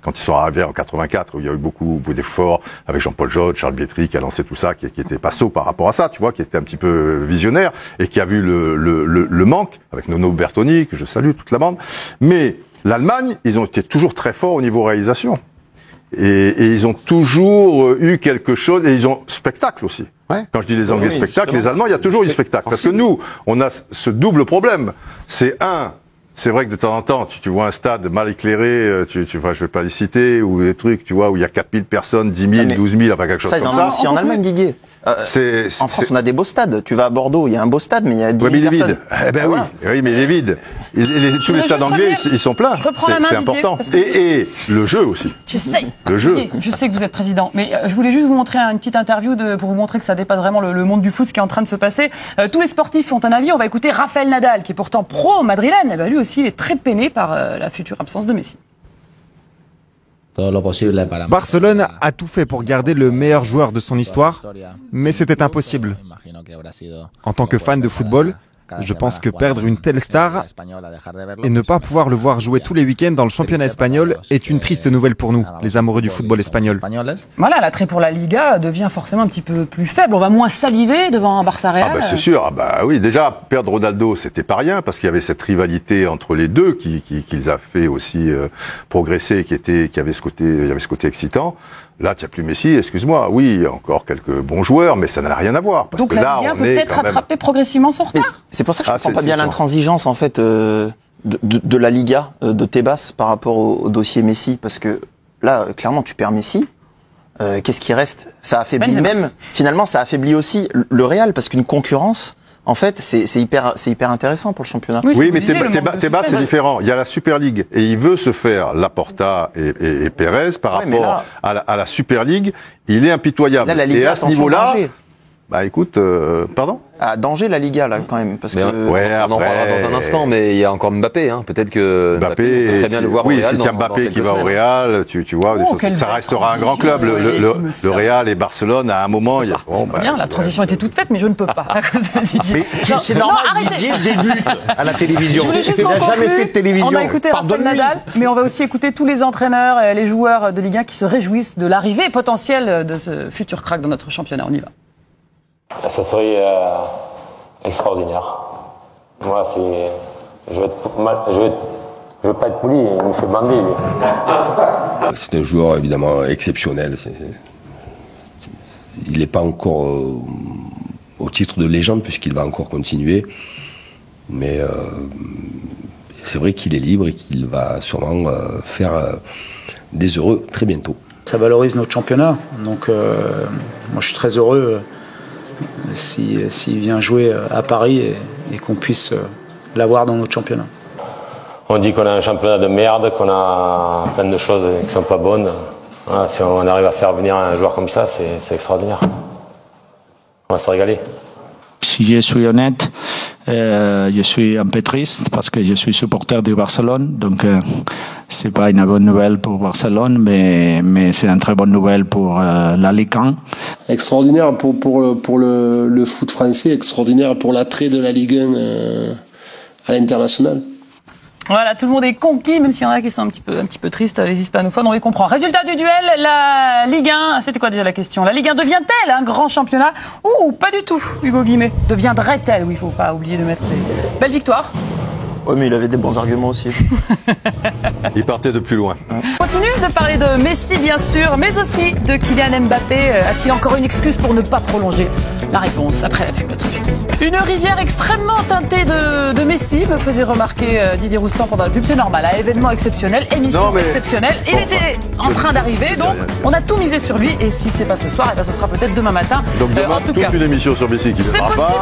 Quand ils sont arrivés en 84, où il y a eu beaucoup d'efforts avec Jean-Paul Jotte, Charles Bietri qui a lancé tout ça, qui était pas sot par rapport à ça, tu vois, qui était un petit peu visionnaire et qui a vu le manque avec Nono Bertoni, que je salue, toute la bande. Mais l'Allemagne, ils ont été toujours très forts au niveau réalisation. Et ils ont toujours eu quelque chose, et ils ont spectacle aussi. Quand je dis les Anglais spectacle, les Allemands, il y a toujours eu spectacle. Parce que nous, on a ce double problème. C'est vrai que de temps en temps, tu vois un stade mal éclairé, je vais pas les citer, ou des trucs, tu vois, où il y a 4000 personnes, 10 000, 12 000, enfin quelque chose comme ça. Ça, ils en ont aussi en Allemagne, Didier. En France, on a des beaux stades. Tu vas à Bordeaux, il y a un beau stade, mais il y a 10 000 personnes. Eh ben oui, mais il est vide. Tous les stades anglais, ils sont pleins. C'est important. Et le jeu aussi. J'essaye. Le jeu. Je sais que vous êtes président, mais je voulais juste vous montrer une petite interview pour vous montrer que ça dépasse vraiment le monde du foot, ce qui est en train de se passer. Tous les sportifs ont un avis. On va écouter Rafael Nadal, qui est pourtant pro-madrilène. Eh ben, lui aussi, il est très peiné par la future absence de Messi. Barcelone a tout fait pour garder le meilleur joueur de son histoire, mais c'était impossible. En tant que fan de football, Je pense que perdre une telle star et ne pas pouvoir le voir jouer tous les week-ends dans le championnat espagnol est une triste nouvelle pour nous, les amoureux du football espagnol. Voilà, l'attrait pour la Liga devient forcément un petit peu plus faible. On va moins saliver devant un Barça Real. Ah bah c'est sûr. Ah bah oui, déjà perdre Ronaldo, c'était pas rien parce qu'il y avait cette rivalité entre les deux qui les a fait aussi progresser, qui avait ce côté excitant. Là, tu n'as plus Messi, excuse-moi. Oui, il y a encore quelques bons joueurs, mais ça n'a rien à voir. Parce donc que la là, Liga peut peut-être rattraper progressivement son retard. C'est pour ça que je ne comprends pas bien l'intransigeance en fait de la Liga, de Tebas par rapport au dossier Messi, parce que là, clairement, tu perds Messi. Qu'est-ce qui reste? Ça affaiblit finalement, ça affaiblit aussi le Real, parce qu'une concurrence. En fait, c'est hyper intéressant pour le championnat. Oui, mais Tebas, c'est différent. Il y a la Super League et il veut se faire Laporta et Pérez par rapport à la Super League. Il est impitoyable. Là, la Liga, et à ce niveau-là, danger. Bah écoute, pardon. Ah, danger la Liga là quand même, parce que on en parlera dans un instant, mais il y a encore Mbappé. Hein. Peut-être que Mbappé peut très bien le voir au Real. Oui, si Mbappé qui va au Real, tu vois, ça restera un grand club. Le Real et Barcelone, à un moment, il y a. Bon, bien, la transition était toute faite, mais je ne peux pas. C'est normal, Didier débute à la télévision. Il n'a jamais fait de télévision. On a écouté Rafael Nadal, mais on va aussi écouter tous les entraîneurs et les joueurs de Ligue 1 qui se réjouissent de l'arrivée potentielle de ce futur crack dans notre championnat. On y va. Ça serait extraordinaire. Moi, je veux pas être poli, il me fait bander. C'est un joueur évidemment exceptionnel. Il n'est pas encore au titre de légende puisqu'il va encore continuer. Mais c'est vrai qu'il est libre et qu'il va sûrement faire des heureux très bientôt. Ça valorise notre championnat. Donc moi je suis très heureux s'il vient jouer à Paris et qu'on puisse l'avoir dans notre championnat. On dit qu'on a un championnat de merde, qu'on a plein de choses qui ne sont pas bonnes. Voilà, si on arrive à faire venir un joueur comme ça, c'est extraordinaire. On va se régaler. Si je suis honnête, je suis un peu triste parce que je suis supporter de Barcelone, donc c'est pas une bonne nouvelle pour Barcelone, mais c'est une très bonne nouvelle pour la Ligue 1. Extraordinaire pour le foot français, extraordinaire pour l'attrait de la Ligue 1 à l'international. Voilà, tout le monde est conquis, même s'il y en a qui sont un petit peu tristes, les hispanophones, on les comprend. Résultat du duel, la Ligue 1, c'était quoi déjà la question? La Ligue 1 devient-elle un grand championnat? Ou pas du tout, Hugo Guimet. Deviendrait-elle? Oui, il faut pas oublier de mettre des belles victoires. Oui, mais il avait des bons arguments aussi. Il partait de plus loin. On continue de parler de Messi, bien sûr, mais aussi de Kylian Mbappé. A-t-il encore une excuse pour ne pas prolonger? La réponse après la pub, tout de suite. Une rivière extrêmement teintée de Messi, me faisait remarquer Didier Roustan pendant la pub. C'est normal, à événement exceptionnel, émission exceptionnelle. Il était en train d'arriver, donc on a tout misé sur lui. Et si c'est pas ce soir, ce sera peut-être demain matin. Donc demain, toute une émission sur Messi qui viendra pas.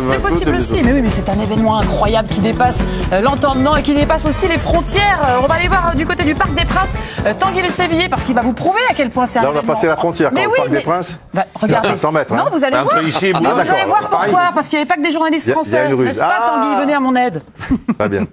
C'est possible aussi. Mais oui, mais c'est un événement incroyable qui dépasse l'entendement et qui dépasse aussi les frontières. On va aller voir du côté du Parc des Princes Tanguy El Sévillier parce qu'il va vous prouver à quel point c'est un événement. Là, on a passé la frontière quand au Parc des Princes. Regardez. 100 mètres. Non, vous allez voir. Vous allez voir pourquoi. Parce qu'il n'y avait pas que des journalistes français. N'est-ce pas, Tanguy? Venez à mon aide. Très bien.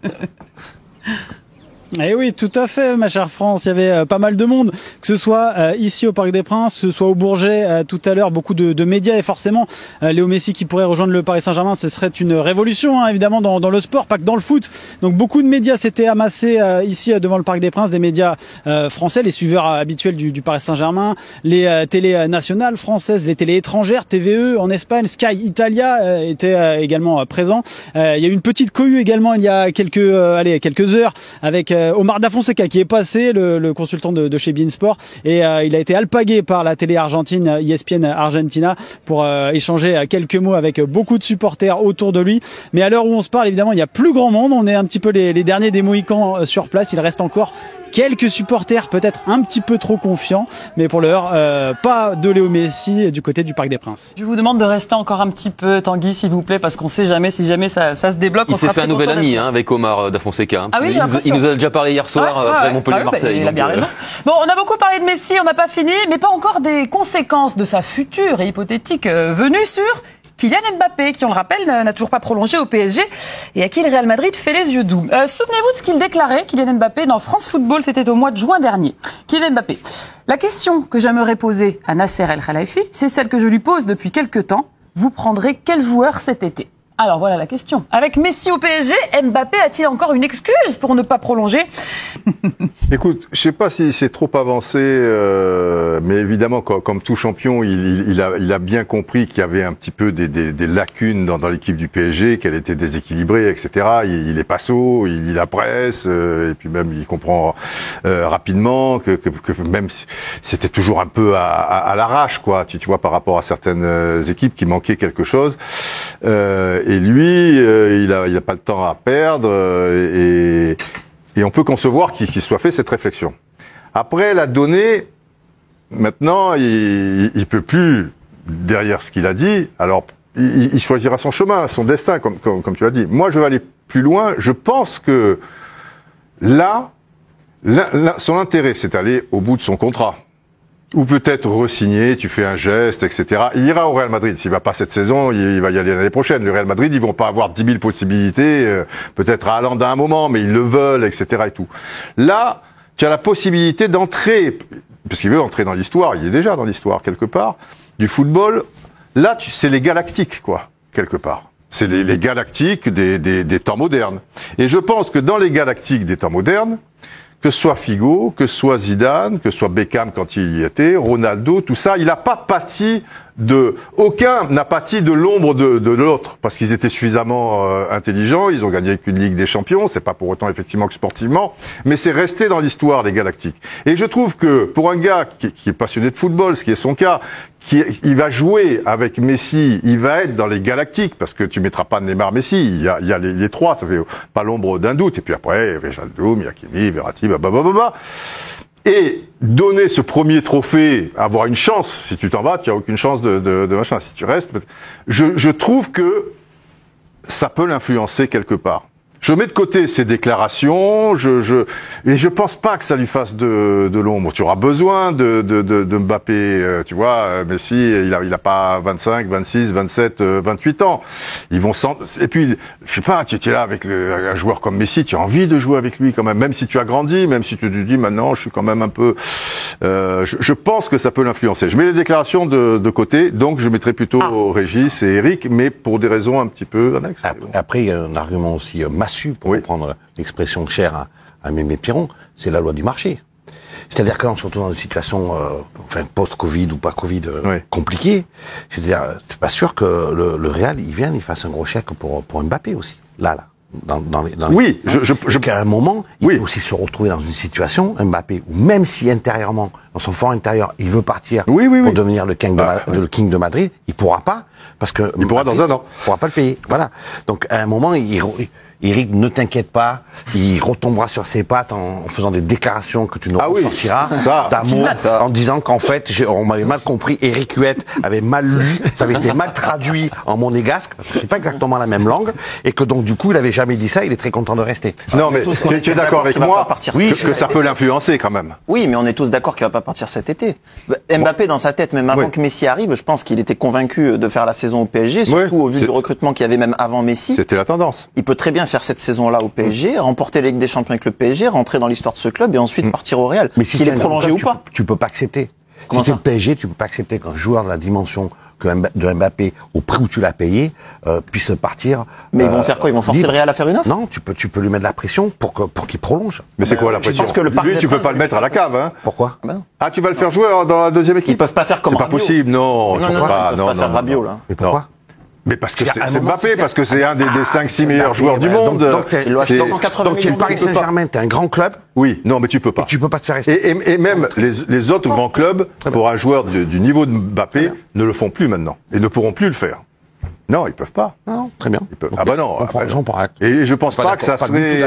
Eh oui, tout à fait, ma chère France. Il y avait pas mal de monde, que ce soit ici au Parc des Princes, que ce soit au Bourget tout à l'heure, beaucoup de médias et forcément Léo Messi qui pourrait rejoindre le Paris Saint-Germain, ce serait une révolution évidemment dans le sport, pas que dans le foot. Donc beaucoup de médias s'étaient amassés ici devant le Parc des Princes, des médias français, les suiveurs habituels du Paris Saint-Germain, les télés nationales françaises, les télés étrangères, TVE en Espagne, Sky Italia étaient également présents. Il y a eu une petite cohue également il y a quelques heures avec Omar Da Fonseca qui est passé, le consultant de chez beIN Sport, et il a été alpagué par la télé argentine ESPN Argentina pour échanger quelques mots avec beaucoup de supporters autour de lui. Mais à l'heure où on se parle, évidemment, il n'y a plus grand monde. On est un petit peu les derniers des Mohicans sur place. Il reste encore quelques supporters peut-être un petit peu trop confiants, mais pour l'heure, pas de Léo Messi du côté du Parc des Princes. Je vous demande de rester encore un petit peu, Tanguy, s'il vous plaît, parce qu'on sait jamais, si jamais ça se débloque. Il s'est fait un nouvel ami avec Omar Da Fonseca. Ah oui, il nous a déjà parlé hier soir après Montpellier-Marseille. Il a bien raison. Bon, on a beaucoup parlé de Messi, on n'a pas fini, mais pas encore des conséquences de sa future et hypothétique venue sur Kylian Mbappé, qui, on le rappelle, n'a toujours pas prolongé au PSG et à qui le Real Madrid fait les yeux doux. Souvenez-vous de ce qu'il déclarait, Kylian Mbappé, dans France Football, c'était au mois de juin dernier. Kylian Mbappé, la question que j'aimerais poser à Nasser El Khelaifi, c'est celle que je lui pose depuis quelques temps. Vous prendrez quel joueur cet été? Alors voilà la question. Avec Messi au PSG, Mbappé a-t-il encore une excuse pour ne pas prolonger? Écoute, je sais pas si c'est trop avancé, mais évidemment, comme tout champion, il a bien compris qu'il y avait un petit peu des lacunes dans l'équipe du PSG, qu'elle était déséquilibrée, etc. Il est pas sot, il lit la presse, et puis même il comprend rapidement que même c'était toujours un peu à l'arrache, quoi. Tu vois, par rapport à certaines équipes qui manquaient quelque chose. Et lui, il a pas le temps à perdre, et on peut concevoir qu'il soit fait cette réflexion. Après, la donnée, maintenant, il peut plus, derrière ce qu'il a dit, alors il choisira son chemin, son destin, comme tu l'as dit. Moi, je vais aller plus loin. Je pense que là, son intérêt, c'est d'aller au bout de son contrat. Ou peut-être re-signer, tu fais un geste, etc. Il ira au Real Madrid. S'il va pas cette saison, il va y aller l'année prochaine. Le Real Madrid, ils vont pas avoir 10 000 possibilités, peut-être à Haaland à un moment, mais ils le veulent, etc. et tout. Là, tu as la possibilité d'entrer, parce qu'il veut entrer dans l'histoire, il est déjà dans l'histoire quelque part, du football. Là, c'est les galactiques, quoi, quelque part. C'est les galactiques des temps modernes. Et je pense que dans les galactiques des temps modernes, que ce soit Figo, que ce soit Zidane, que ce soit Beckham quand il y était, Ronaldo, tout ça, il n'a pas pâti aucun n'a pâti de l'ombre de l'autre, parce qu'ils étaient suffisamment intelligents, ils ont gagné qu'une Ligue des Champions, c'est pas pour autant effectivement que sportivement, mais c'est resté dans l'histoire des galactiques. Et je trouve que pour un gars qui est passionné de football, ce qui est son cas, il va jouer avec Messi, il va être dans les galactiques, parce que tu mettras pas Neymar, Messi, il y a les trois, ça fait pas l'ombre d'un doute, et puis après, Wijnaldum, Hakimi, Verratti, babababa. Et donner ce premier trophée, avoir une chance, si tu t'en vas, tu n'as aucune chance de machin. Si tu restes, je trouve que ça peut l'influencer quelque part. Je mets de côté ses déclarations, et je pense pas que ça lui fasse de l'ombre. Tu auras besoin de Mbappé, tu vois, Messi, il a pas 25, 26, 27, 28 ans. Ils vont et puis, je sais pas, tu es là avec un joueur comme Messi, tu as envie de jouer avec lui quand même si tu as grandi, même si tu te dis maintenant, je suis quand même un peu, je pense que ça peut l'influencer. Je mets les déclarations de côté, donc je mettrai plutôt Régis et Eric, mais pour des raisons un petit peu annexes. Après, il y a un argument aussi pour reprendre l'expression chère à Mémé Piron, c'est la loi du marché. C'est-à-dire que là, on se retrouve dans une situation, post-Covid ou pas Covid, compliquée. C'est-à-dire, c'est pas sûr que le Real, il fasse un gros chèque pour Mbappé aussi. Là. Oui, qu'à un moment, il peut aussi se retrouver dans une situation, Mbappé, où même si intérieurement, dans son fort intérieur, il veut partir pour devenir le king de Madrid, il pourra pas, parce que il pourra dans un an. Il pourra pas le payer. Voilà. Donc, à un moment, Eric, ne t'inquiète pas, il retombera sur ses pattes en faisant des déclarations que tu nous ressortiras d'amour, en disant qu'en fait, on m'avait mal compris, Eric Huette avait mal lu, ça avait été mal traduit en monégasque, parce que c'est pas exactement la même langue, et que donc du coup, il avait jamais dit ça, il est très content de rester. Non, mais tu es d'accord avec moi que ça peut l'influencer quand même. Oui, mais on est tous d'accord qu'il va pas partir cet été. Mbappé, dans sa tête, même avant que Messi arrive, je pense qu'il était convaincu de faire la saison au PSG, surtout au vu du recrutement qu'il y avait même avant Messi. C'était la tendance. Il peut très bien faire cette saison-là au PSG, remporter la Ligue des Champions avec le PSG, rentrer dans l'histoire de ce club et ensuite partir au Real. Mais si il est prolongé ou pas, tu peux pas accepter. Comment si c'est le PSG, tu peux pas accepter qu'un joueur de la dimension de Mbappé, au prix où tu l'as payé, puisse partir. Mais ils vont faire quoi? Ils vont forcer le Real à faire une offre? Non, tu peux lui mettre de la pression pour qu'il prolonge. Mais c'est quoi la pression? Lui, tu peux pas le mettre à la cave, hein? Pourquoi? Ah, tu vas le faire jouer dans la deuxième équipe? Ils peuvent pas faire comme Rabiot. C'est pas possible, non. Ils peuvent pas faire Rabiot, là. Mais pourquoi? Mais parce que c'est Mbappé, parce que c'est un des 5-6 meilleurs joueurs du monde. Donc tu es le Paris Saint-Germain, tu es un grand club. Oui, non, mais tu peux pas. Tu peux pas te faire respecter. Et même les autres grands clubs, pour un joueur du niveau de Mbappé, ne le font plus maintenant. Et ne pourront plus le faire. Non, ils peuvent pas. Non, très bien. Ah bah non. J'en prends acte. Et je pense pas que ça serait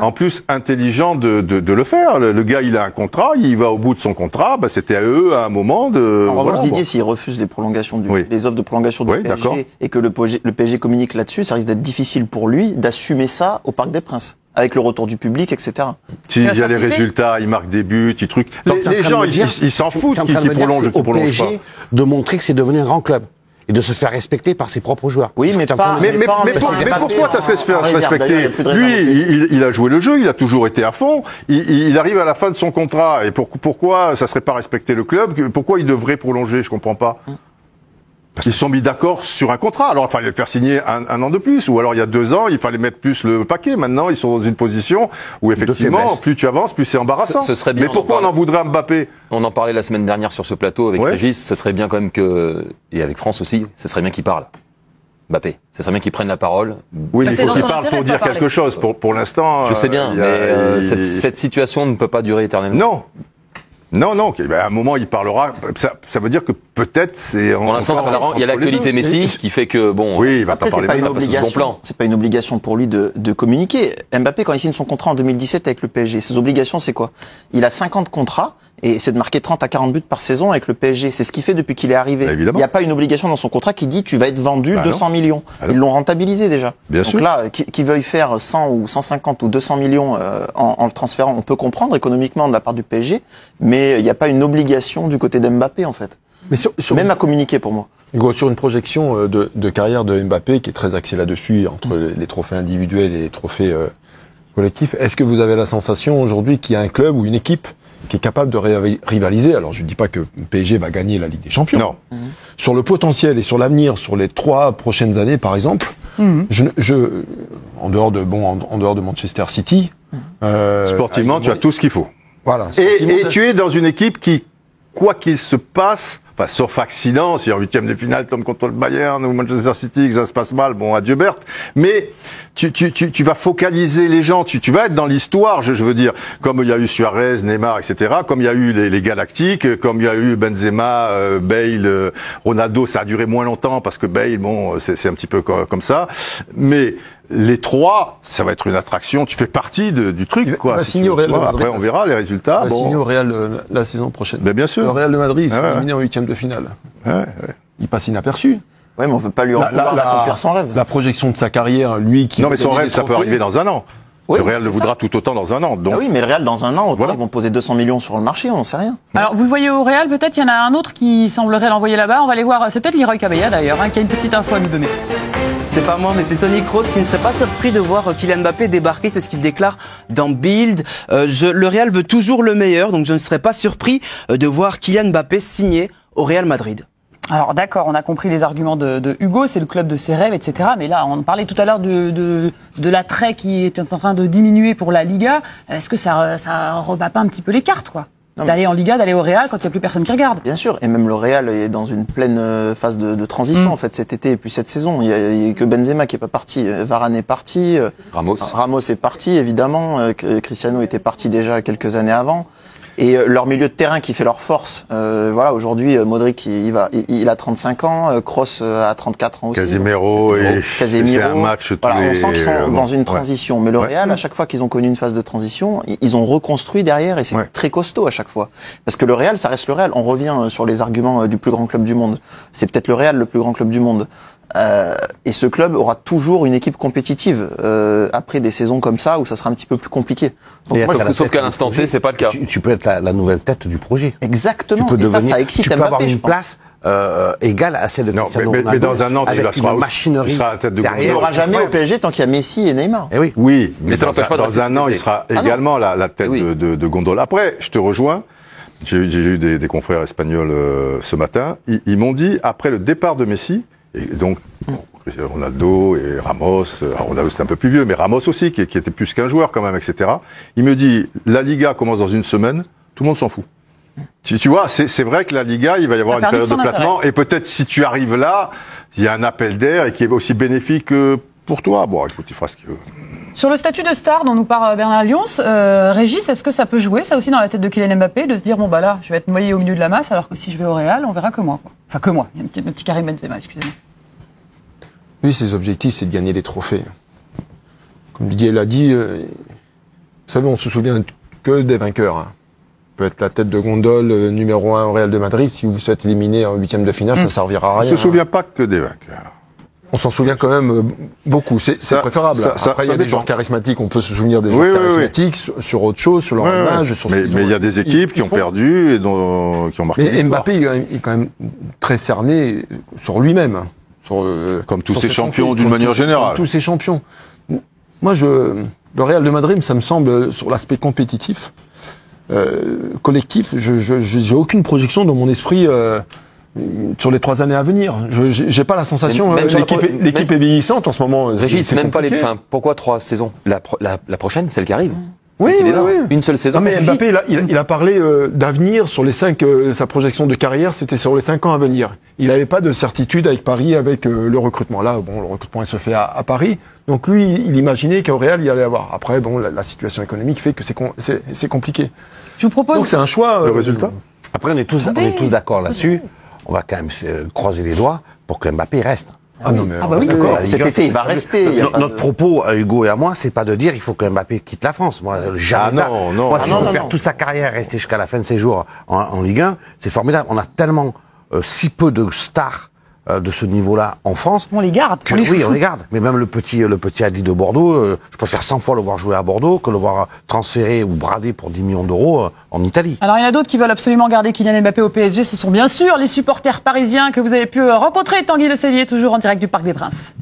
en plus intelligent de le faire. Le gars, il a un contrat, il va au bout de son contrat. Bah, c'était à eux à un moment de. En revanche, Didier, s'il refuse les prolongations les offres de prolongation du PSG et que le PSG communique là-dessus, ça risque d'être difficile pour lui d'assumer ça au Parc des Princes. Avec le retour du public, etc. S'il y a les résultats, il marque des buts, il truc. Les gens, ils s'en foutent qu'ils prolongent ou qu'ils prolongent pas. De montrer que c'est devenu un grand club. Et de se faire respecter par ses propres joueurs. Oui, mais pourquoi ça serait se faire respecter? Lui, il a joué le jeu, il a toujours été à fond. Il arrive à la fin de son contrat. Et pourquoi ça serait pas respecter le club? Pourquoi il devrait prolonger? Je comprends pas. Ils se sont mis d'accord sur un contrat. Alors, il fallait le faire signer un an de plus. Ou alors, il y a 2 ans, il fallait mettre plus le paquet. Maintenant, ils sont dans une position où, effectivement, plus tu avances, plus c'est embarrassant. Ce serait bien. Mais pourquoi on en voudrait à Mbappé? On en parlait la semaine dernière sur ce plateau avec Régis. Ce serait bien quand même et avec France aussi, ce serait bien qu'il parle. Mbappé. Ce serait bien qu'il prenne la parole. Oui, mais il faut qu'il parle pour dire quelque chose. Pour l'instant. Je sais bien, mais cette situation ne peut pas durer éternellement. Non. À un moment, il parlera. Ça veut dire que peut-être c'est. Pour l'instant, il y a l'actualité Messi qui fait que il va pas parler de plan. C'est pas une obligation pour lui de communiquer. Mbappé, quand il signe son contrat en 2017 avec le PSG, ses obligations, c'est quoi? Il a 50 contrats et c'est de marquer 30 à 40 buts par saison avec le PSG. C'est ce qu'il fait depuis qu'il est arrivé. Il n'y a pas une obligation dans son contrat qui dit tu vas être vendu 200 millions. Ils l'ont rentabilisé déjà. Bien Donc sûr. là, qu'ils veuillent faire 100 ou 150 ou 200 millions en le transférant, on peut comprendre économiquement de la part du PSG, mais il n'y a pas une obligation du côté d'Mbappé en fait. Mais même à communiquer pour moi. Hugo, sur une projection de carrière de Mbappé qui est très axée là-dessus, entre les trophées individuels et les trophées collectifs, est-ce que vous avez la sensation aujourd'hui qu'il y a un club ou une équipe qui est capable de rivaliser? Alors je ne dis pas que PSG va gagner la Ligue des Champions. Non. Sur le potentiel et sur l'avenir, sur les 3 prochaines années par exemple, en dehors de Manchester City, sportivement, tu as tout ce qu'il faut. Voilà. Et tu es dans une équipe qui, quoi qu'il se passe, enfin, sauf accident, si en 8e de finale comme contre le Bayern ou Manchester City, que ça se passe mal, bon, adieu Berthe. Mais tu vas focaliser les gens, tu vas être dans l'histoire, je veux dire, comme il y a eu Suarez, Neymar, etc., comme il y a eu les Galactiques, comme il y a eu Benzema, Bale, Ronaldo, ça a duré moins longtemps parce que Bale, bon, c'est un petit peu comme ça. Mais les 3, ça va être une attraction. Tu fais partie du truc, quoi. Il va signer au Real de Madrid. Après, on verra les résultats. Il va signer au Real la saison prochaine. Mais bien sûr. Le Real de Madrid, ils sont éliminés en 8e de finale. Il passe inaperçu. Oui, mais on peut pas lui en vouloir d'accomplir son rêve. La projection de sa carrière, lui qui... Non, mais son rêve, ça peut arriver dans un an. Le Real le voudra tout autant dans un an. Donc... Ah oui, mais le Real, dans un an, ils vont poser 200 millions sur le marché, on n'en sait rien. Alors, vous le voyez au Real, peut-être, il y en a un autre qui semblerait l'envoyer là-bas. On va aller voir. C'est peut-être Leroy Cabella, d'ailleurs, qui a une petite info à nous donner. C'est pas moi, mais c'est Tony Kroos qui ne serait pas surpris de voir Kylian Mbappé débarquer. C'est ce qu'il déclare dans Bild. Le Real veut toujours le meilleur, donc je ne serais pas surpris de voir Kylian Mbappé signer au Real Madrid. Alors d'accord, on a compris les arguments de Hugo, c'est le club de ses rêves, etc. Mais là, on parlait tout à l'heure de l'attrait qui est en train de diminuer pour la Liga. Est-ce que ça rebat pas un petit peu les cartes, quoi? D'aller en Liga, d'aller au Real quand il n'y a plus personne qui regarde. Bien sûr, et même le Real est dans une pleine phase de transition en fait cet été et puis cette saison. Il y a que Benzema qui est pas parti, Varane est parti, Ramos est parti évidemment, Cristiano était parti déjà quelques années avant. Et leur milieu de terrain qui fait leur force. Voilà, aujourd'hui, Modric, il a 35 ans, Kroos a 34 ans aussi. Casemiro, c'est un match. Voilà, on sent qu'ils sont dans une transition. Mais le Real, à chaque fois qu'ils ont connu une phase de transition, ils ont reconstruit derrière et c'est très costaud à chaque fois. Parce que le Real, ça reste le Real. On revient sur les arguments du plus grand club du monde. C'est peut-être le Real le plus grand club du monde. Et ce club aura toujours une équipe compétitive après des saisons comme ça où ça sera un petit peu plus compliqué. Donc sauf qu'à l'instant T, c'est pas le cas. Tu peux être la nouvelle tête du projet. Exactement. Tu peux ça excite tu peux Mbappé, avoir une place égale à celle de Cristiano Ronaldo. Mais dans un an, tu seras machinerie. Il n'y aura jamais au PSG tant qu'il y a Messi et Neymar. Oui, mais dans un an, il sera également la tête de gondole. Après, je te rejoins. J'ai eu des confrères espagnols ce matin. Ils m'ont dit, après le départ de Messi, et donc Cristiano Ronaldo et Ramos, Ronaldo c'était un peu plus vieux, mais Ramos aussi, qui était plus qu'un joueur quand même, etc. Il me dit, la Liga commence dans une semaine, tout le monde s'en fout. Tu vois, c'est vrai que la Liga, il va y avoir une période de flottement, et peut-être si tu arrives là, il y a un appel d'air et qui est aussi bénéfique pour toi. Bon, écoute, il fera ce qu'il veut. Sur le statut de star dont nous parle Bernard Lyons, Régis, est-ce que ça peut jouer, ça aussi, dans la tête de Kylian Mbappé, de se dire, bon, bah là, je vais être noyé au milieu de la masse, alors que si je vais au Real, on verra que moi, quoi. Enfin, que moi. Il y a un petit Karim Benzema, excusez-moi. Lui, ses objectifs, c'est de gagner les trophées. Comme Didier l'a dit, vous savez, on se souvient que des vainqueurs. Hein. Peut être la tête de gondole numéro 1 au Real de Madrid. Si vous êtes éliminé en 8e de finale, ça ne servira à rien. On ne se souvient pas que des vainqueurs. On s'en souvient quand même beaucoup. C'est préférable. Après, il y a des joueurs charismatiques. On peut se souvenir des joueurs charismatiques sur autre chose, sur leur image. Sur mais il y a des équipes qui ont perdu et qui ont marqué l'histoire. Mais Mbappé est quand même très cerné sur lui-même. Comme tous ces champions d'une manière générale. Tous ces champions. Moi, le Real de Madrid, ça me semble, sur l'aspect compétitif, collectif, j'ai aucune projection dans mon esprit sur les 3 années à venir. J'ai pas la sensation. L'équipe est vieillissante en ce moment. Régis, même pas pourquoi 3 saisons? La prochaine, celle qui arrive. Oui, une seule saison. Non, mais Mbappé, il a parlé d'avenir sur les 5. Sa projection de carrière, c'était sur les 5 ans à venir. Il n'avait pas de certitude avec Paris, avec le recrutement. Là, bon, le recrutement il se fait à Paris. Donc lui, il imaginait qu'au Real, il allait avoir. Après, bon, la situation économique fait que c'est compliqué. Je vous propose. Donc c'est un choix. Le résultat. Après, on est tous d'accord là-dessus. On va quand même croiser les doigts pour que Mbappé reste. Ah non, mais oui. D'accord. Cet été, il va rester. Notre propos à Hugo et à moi, c'est pas de dire il faut que Mbappé quitte la France. Moi, jamais. Moi, si on veut faire toute sa carrière, rester jusqu'à la fin de ses jours en Ligue 1, c'est formidable. On a tellement si peu de stars de ce niveau-là en France. On les garde. Oui, on les garde. Mais même le petit Adi de Bordeaux, je préfère 100 fois le voir jouer à Bordeaux que le voir transféré ou bradé pour 10 millions d'euros en Italie. Alors il y en a d'autres qui veulent absolument garder Kylian Mbappé au PSG. Ce sont bien sûr les supporters parisiens que vous avez pu rencontrer. Tanguy Le Cellier, toujours en direct du Parc des Princes.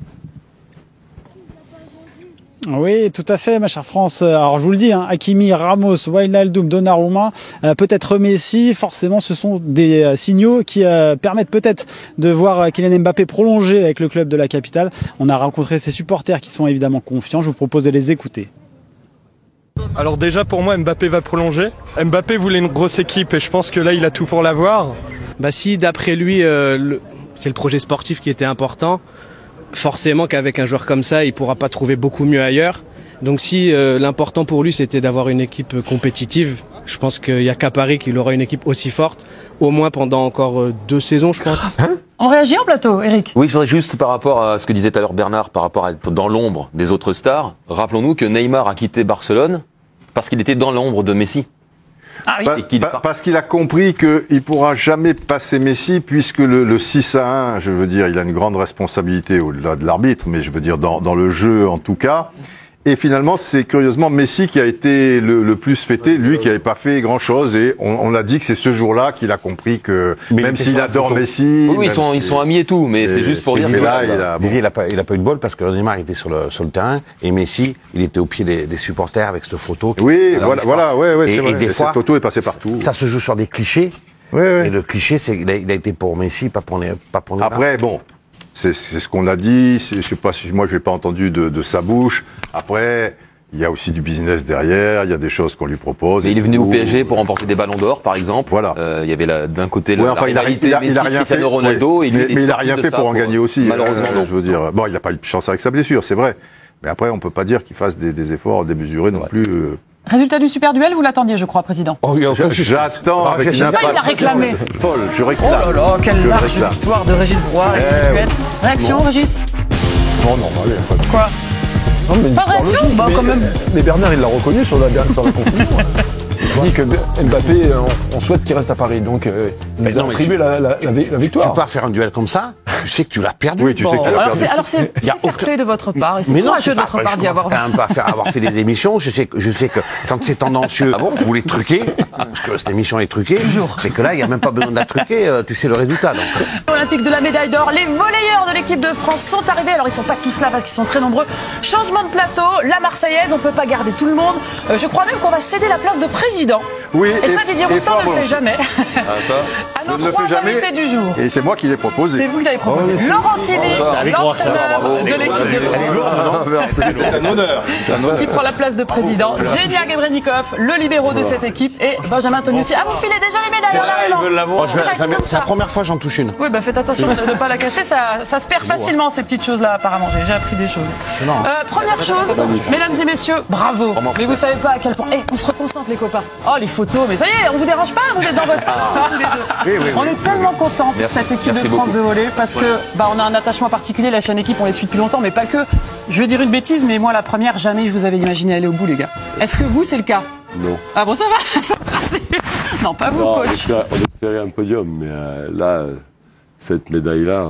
Oui, tout à fait, ma chère France. Alors, je vous le dis, Hakimi, Ramos, Wijnaldum, Donnarumma, peut-être Messi, forcément, ce sont des signaux qui permettent peut-être de voir Kylian Mbappé prolonger avec le club de la capitale. On a rencontré ses supporters qui sont évidemment confiants. Je vous propose de les écouter. Alors déjà, pour moi, Mbappé va prolonger. Mbappé voulait une grosse équipe et je pense que là, il a tout pour l'avoir. Si, d'après lui, c'est le projet sportif qui était important, forcément qu'avec un joueur comme ça, il pourra pas trouver beaucoup mieux ailleurs. Donc si l'important pour lui, c'était d'avoir une équipe compétitive, je pense qu'il n'y a qu'à Paris qu'il aura une équipe aussi forte, au moins pendant encore 2 saisons, je pense. On réagit en plateau, Eric? Oui, je voudrais juste par rapport à ce que disait tout à l'heure Bernard, par rapport à être dans l'ombre des autres stars, rappelons-nous que Neymar a quitté Barcelone parce qu'il était dans l'ombre de Messi. Ah oui. Parce qu'il a compris qu'il ne pourra jamais passer Messi, puisque le 6-1, je veux dire, il a une grande responsabilité au-delà de l'arbitre, mais je veux dire dans le jeu en tout cas. Et finalement, c'est curieusement Messi qui a été le plus fêté, lui qui n'avait pas fait grand-chose. Et on a dit que c'est ce jour-là qu'il a compris que, même s'il adore Messi... Oui, ils sont amis et tout, mais c'est juste pour dire que... Didier, il n'a pas eu de bol parce que Neymar était sur le terrain et Messi, il était au pied des supporters avec cette photo. Oui, voilà, c'est vrai. Et cette photo est passée partout. Ça se joue sur des clichés. Et le cliché, c'est qu'il a été pour Messi, pas pour Neymar. Après, bon... C'est ce qu'on a dit, je sais pas si moi je l'ai pas entendu de sa bouche. Après, il y a aussi du business derrière, il y a des choses qu'on lui propose. Mais il est venu au PSG pour remporter des ballons d'or, par exemple. Voilà. Il y avait d'un côté la rivalité Messi, Cristiano Ronaldo, et lui, mais il a rien fait pour en gagner aussi. Malheureusement, je veux dire, bon, il n'a pas eu de chance avec sa blessure, c'est vrai. Mais après, on peut pas dire qu'il fasse des efforts démesurés non plus. Résultat du super duel, vous l'attendiez, je crois, Président. J'attends avec une impatience. Il a réclamé. Folle, je réclame. Oh là là, quelle large victoire de Régis Broir. Réaction, Régis? Non, normal. Quoi? Pas de réaction? Quand même. Mais Bernard, il l'a reconnu sur la conclusion. Il dit que Mbappé, on souhaite qu'il reste à Paris, donc il doit attribuer la victoire. Tu peux pas faire un duel comme ça, tu sais que tu l'as perdu. Oui, tu sais que tu l'as perdu. Alors c'est fair play de votre part, et c'est courageux de votre part d'y avoir... Je commence quand même pas à avoir fait des émissions, je sais que quand c'est tendancieux, vous les truquez, parce que cette émission est truquée, c'est que là, il n'y a même pas besoin de la truquer, tu sais le résultat. Donc. Olympique de la médaille d'or, les volleyeurs de l'équipe de France sont arrivés, alors ils sont pas tous là parce qu'ils sont très nombreux. Changement de plateau, la Marseillaise, on peut pas garder tout le monde. Je crois même qu'on va céder la place de président. Oui, et ça, Didier Roustan ne le fait jamais. À nos 3 invités du jour. Et c'est moi qui l'ai proposé. C'est vous qui avez proposé. Laurent Tilly, l'entraîneur de l'équipe de France. C'est un honneur. Qui prend la place de président. Genia Gebrenikov, le libéraux de cette équipe, et Benjamin Tonucci. Ah, vous filez déjà les médailles en arrivant. C'est la première fois que j'en touche une. Oui, faites attention de ne pas la casser, ça se perd facilement ces petites choses-là apparemment. J'ai appris des choses. Première chose, mesdames et messieurs, bravo. Mais vous savez pas à quel point. On se reconcentre les copains. Oh les photos, mais ça y est, on vous dérange pas, vous êtes dans votre salle. On est tellement contents pour cette équipe de France de volley parce que on a un attachement particulier. La chaîne équipe, on les suit depuis longtemps, mais pas que. Je vais dire une bêtise, mais moi la première, jamais je vous avais imaginé aller au bout, les gars. Est-ce que vous, c'est le cas? Non. Ah bon, ça va. Non, pas vous, coach. On espérait un podium, mais là, cette médaille-là,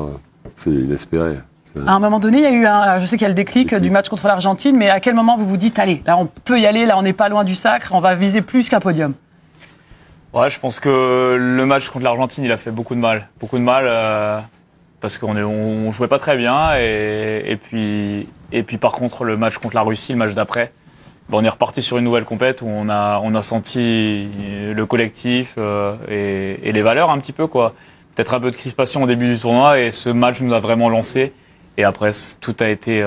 c'est inespéré. À un moment donné, il y a eu je sais qu'il y a le déclic du match contre l'Argentine, mais à quel moment vous vous dites, allez, là on peut y aller, là on n'est pas loin du sacre, on va viser plus qu'un podium? Ouais, je pense que le match contre l'Argentine, il a fait beaucoup de mal. Beaucoup de mal, parce qu'on jouait pas très bien, et puis par contre, le match contre la Russie, le match d'après, on est reparti sur une nouvelle compète où on a senti le collectif et les valeurs un petit peu, quoi. peut-être un peu de crispation au début du tournoi et ce match nous a vraiment lancé. Et après, tout a été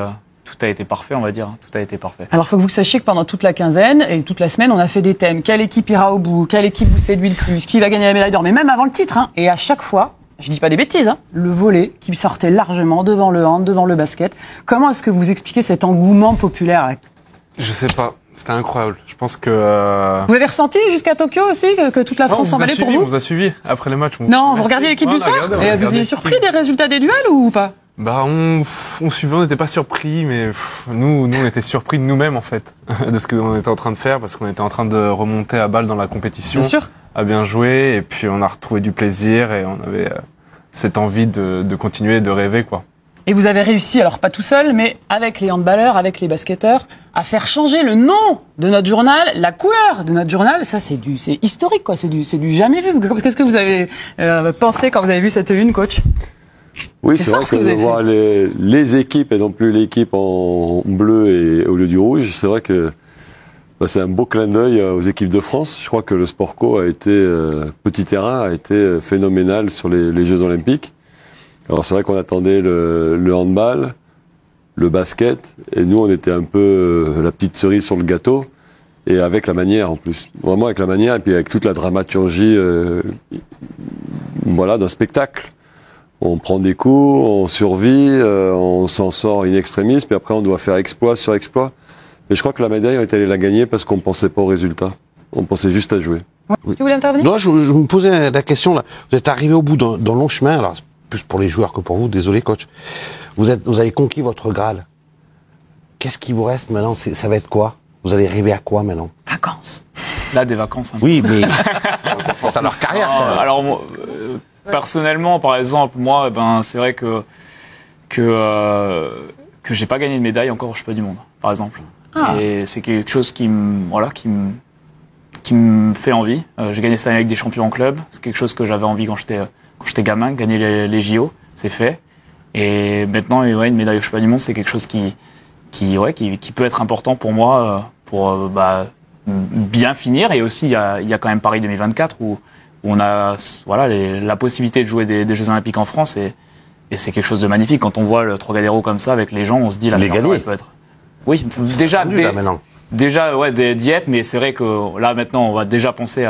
parfait, on va dire. Tout a été parfait. Alors, il faut que vous sachiez que pendant toute la quinzaine et toute la semaine, on a fait des thèmes. Quelle équipe ira au bout? Quelle équipe vous séduit le plus? Qui va gagner la médaille d'or? Mais même avant le titre. Et à chaque fois, je dis pas des bêtises, le volley qui sortait largement devant le hand, devant le basket. Comment est-ce que vous expliquez cet engouement populaire? Je sais pas. C'était incroyable. Je pense que... Vous l'avez ressenti jusqu'à Tokyo aussi, que toute la France s'emballait pour vous? On vous a suivi après les matchs. Non, vous regardiez l'équipe du soir? Et vous étiez surpris des résultats des duels ou pas? Bah, on suivait, on n'était pas surpris, mais nous, on était surpris de nous-mêmes, en fait, de ce qu'on était en train de faire, parce qu'on était en train de remonter à balle dans la compétition. Bien sûr. À bien jouer, et puis on a retrouvé du plaisir, et on avait cette envie de continuer, de rêver, quoi. Et vous avez réussi, alors pas tout seul, mais avec les handballeurs, avec les basketteurs, à faire changer le nom de notre journal, la couleur de notre journal. Ça, c'est historique, quoi. C'est du jamais vu. Qu'est-ce que vous avez pensé quand vous avez vu cette une, coach? Oui, c'est vrai que de voir les équipes et non plus l'équipe en bleu et au lieu du rouge, c'est vrai que c'est un beau clin d'œil aux équipes de France. Je crois que le Sport Co a été, petit terrain, a été phénoménal sur les Jeux Olympiques. Alors c'est vrai qu'on attendait le handball, le basket, et nous on était un peu la petite cerise sur le gâteau, et avec la manière en plus. Vraiment avec la manière, et puis avec toute la dramaturgie d'un spectacle. On prend des coups, on survit, on s'en sort in extremis, puis après on doit faire exploit sur exploit. Mais je crois que la médaille, on est allé la gagner parce qu'on ne pensait pas au résultat. On pensait juste à jouer. Oui. Tu voulais intervenir? Non, je me posais la question là. Vous êtes arrivé au bout d'un long chemin, alors plus pour les joueurs que pour vous, désolé coach. Vous avez conquis votre Graal. Qu'est-ce qui vous reste maintenant? Ça va être quoi? Vous allez arriver à quoi maintenant? Vacances. Là, des vacances. Oui, mais c'est à leur carrière. Alors, personnellement, par exemple, moi, c'est vrai que j'ai pas gagné de médaille encore au championnat du monde, par exemple. Et c'est quelque chose qui me fait envie. J'ai gagné cette année avec des champions en club. C'est quelque chose que j'avais envie quand j'étais gamin, gagner les JO. C'est fait. Et maintenant, une médaille au championnat du monde, c'est quelque chose qui peut être important pour moi pour bien finir. Et aussi, il y a quand même Paris 2024 où on a la possibilité de jouer des Jeux Olympiques en France et c'est quelque chose de magnifique. Quand on voit le Trocadéro comme ça avec les gens, on se dit la ferveur, elle peut être. Oui, déjà d'y être, mais c'est vrai que là maintenant on va déjà penser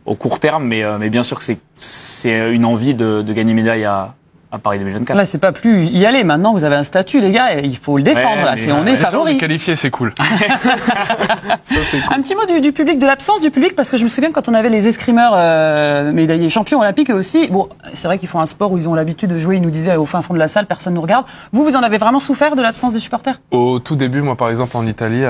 au court terme, mais bien sûr que c'est une envie de gagner une médaille à Paris 2024. Là, c'est pas plus y aller. Maintenant, vous avez un statut, les gars, et il faut le défendre. Là, on est favoris. On est qualifié, c'est cool. Ça, c'est cool. Un petit mot du public, de l'absence du public, parce que je me souviens quand on avait les escrimeurs médaillés champions olympiques, eux aussi. Bon, c'est vrai qu'ils font un sport où ils ont l'habitude de jouer. Ils nous disaient au fin fond de la salle, personne nous regarde. Vous en avez vraiment souffert de l'absence des supporters? Au tout début, moi, par exemple, en Italie,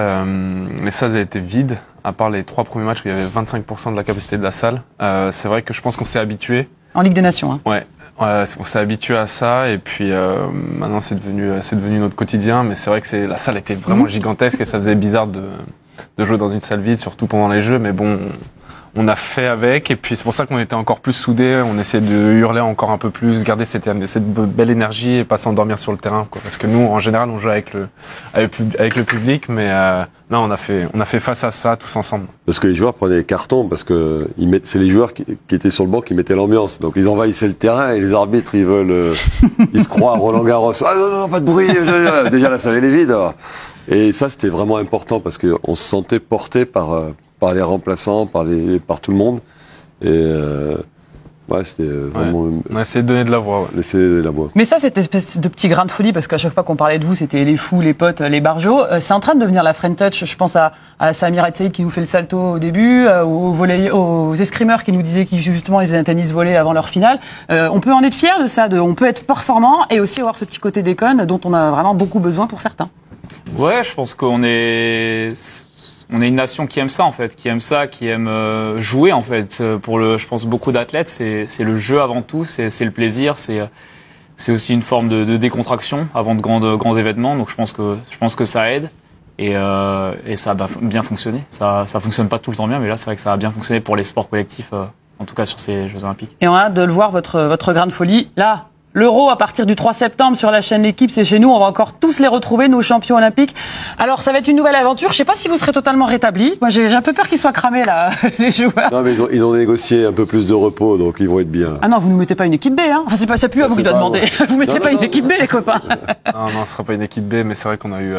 les salles avaient été vides, à part les 3 premiers matchs où il y avait 25% de la capacité de la salle. C'est vrai que je pense qu'on s'est habitué. En Ligue des Nations, hein. Ouais. On s'est habitué à ça et puis maintenant c'est devenu notre quotidien, mais c'est vrai que la salle était vraiment gigantesque et ça faisait bizarre de jouer dans une salle vide, surtout pendant les Jeux, mais bon, on a fait avec et puis c'est pour ça qu'on était encore plus soudés, on essayait de hurler encore un peu plus, garder cette belle énergie et pas s'endormir sur le terrain, quoi. Parce que nous en général on joue avec le public, mais là on a fait face à ça tous ensemble. Parce que les joueurs prenaient des cartons, parce que c'est les joueurs qui étaient sur le banc qui mettaient l'ambiance. Donc ils envahissaient le terrain et les arbitres ils se croient à Roland Garros. Ah non, pas de bruit. Déjà la salle elle est vide. Alors. Et ça c'était vraiment important parce que on se sentait porté par les remplaçants, par tout le monde. Et c'était vraiment... On a essayé de donner de la voix. Mais ça, cette espèce de petit grain de folie, parce qu'à chaque fois qu'on parlait de vous, c'était les fous, les potes, les barjots. C'est en train de devenir la friend touch. Je pense à Samir Atsaïd qui nous fait le salto au début, aux escrimeurs qui nous disaient qu'ils justement ils faisaient un tennis volé avant leur finale. On peut en être fier de ça. On peut être performant et aussi avoir ce petit côté déconne dont on a vraiment beaucoup besoin pour certains. Ouais, je pense qu'on est une nation qui aime ça en fait, qui aime jouer en fait. Je pense beaucoup d'athlètes, c'est le jeu avant tout, c'est le plaisir, c'est aussi une forme de décontraction avant de grands événements. Donc je pense que ça aide et ça a bien fonctionné. Ça fonctionne pas tout le temps bien, mais là c'est vrai que ça a bien fonctionné pour les sports collectifs, en tout cas sur ces Jeux Olympiques. Et on a hâte de le voir votre grain de folie là. l'Euro à partir du 3 septembre sur la chaîne L'équipe, c'est chez nous. On va encore tous les retrouver, nos champions olympiques. Alors, ça va être une nouvelle aventure. Je sais pas si vous serez totalement rétablis. Moi, j'ai un peu peur qu'ils soient cramés, là, les joueurs. Non, mais ils ont négocié un peu plus de repos, donc ils vont être bien. Ah non, vous nous mettez pas une équipe B, hein. Enfin, c'est plus à vous que je dois demander. Vous mettez pas une équipe B, les copains. Non, ce sera pas une équipe B, mais c'est vrai qu'on a eu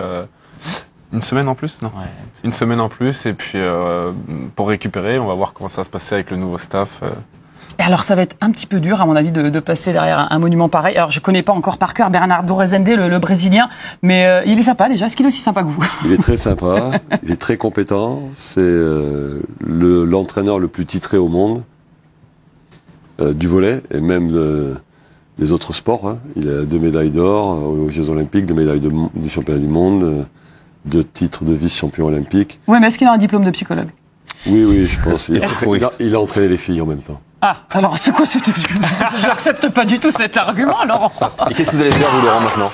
une semaine en plus, non ? Ouais. Une semaine en plus, et puis pour récupérer, on va voir comment ça va se passer avec le nouveau staff. Et alors, ça va être un petit peu dur, à mon avis, de passer derrière un monument pareil. Alors, je connais pas encore par cœur Bernardo Rezende, le Brésilien, mais il est sympa déjà. Est-ce qu'il est aussi sympa que vous ? Il est très sympa, il est très compétent. C'est l'entraîneur le plus titré au monde du volley et même des autres sports. Hein. Il a 2 médailles d'or aux Jeux Olympiques, 2 médailles du championnat du monde, 2 titres de vice-champion olympique. Oui, mais est-ce qu'il a un diplôme de psychologue ? Oui, je pense. Il a entraîné les filles en même temps. Ah, alors c'est quoi cette excuse ? Je n'accepte pas du tout cet argument, Laurent. Et qu'est-ce que vous allez faire, vous, Laurent, maintenant ?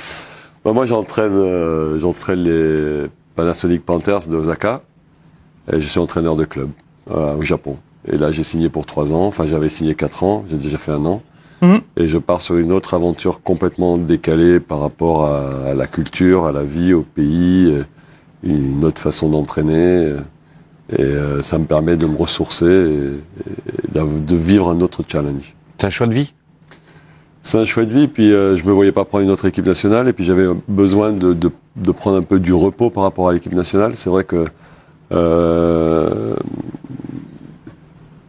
Moi, j'entraîne les Panasonic Panthers de Osaka. Et je suis entraîneur de club au Japon. Et là, j'ai signé pour 3 ans. Enfin, j'avais signé 4 ans. J'ai déjà fait 1 an. Et je pars sur une autre aventure complètement décalée par rapport à la culture, à la vie, au pays, une autre façon d'entraîner. Et ça me permet de me ressourcer et de vivre un autre challenge. C'est un choix de vie ? C'est un choix de vie, puis je me voyais pas prendre une autre équipe nationale, et puis j'avais besoin de prendre un peu du repos par rapport à l'équipe nationale. C'est vrai que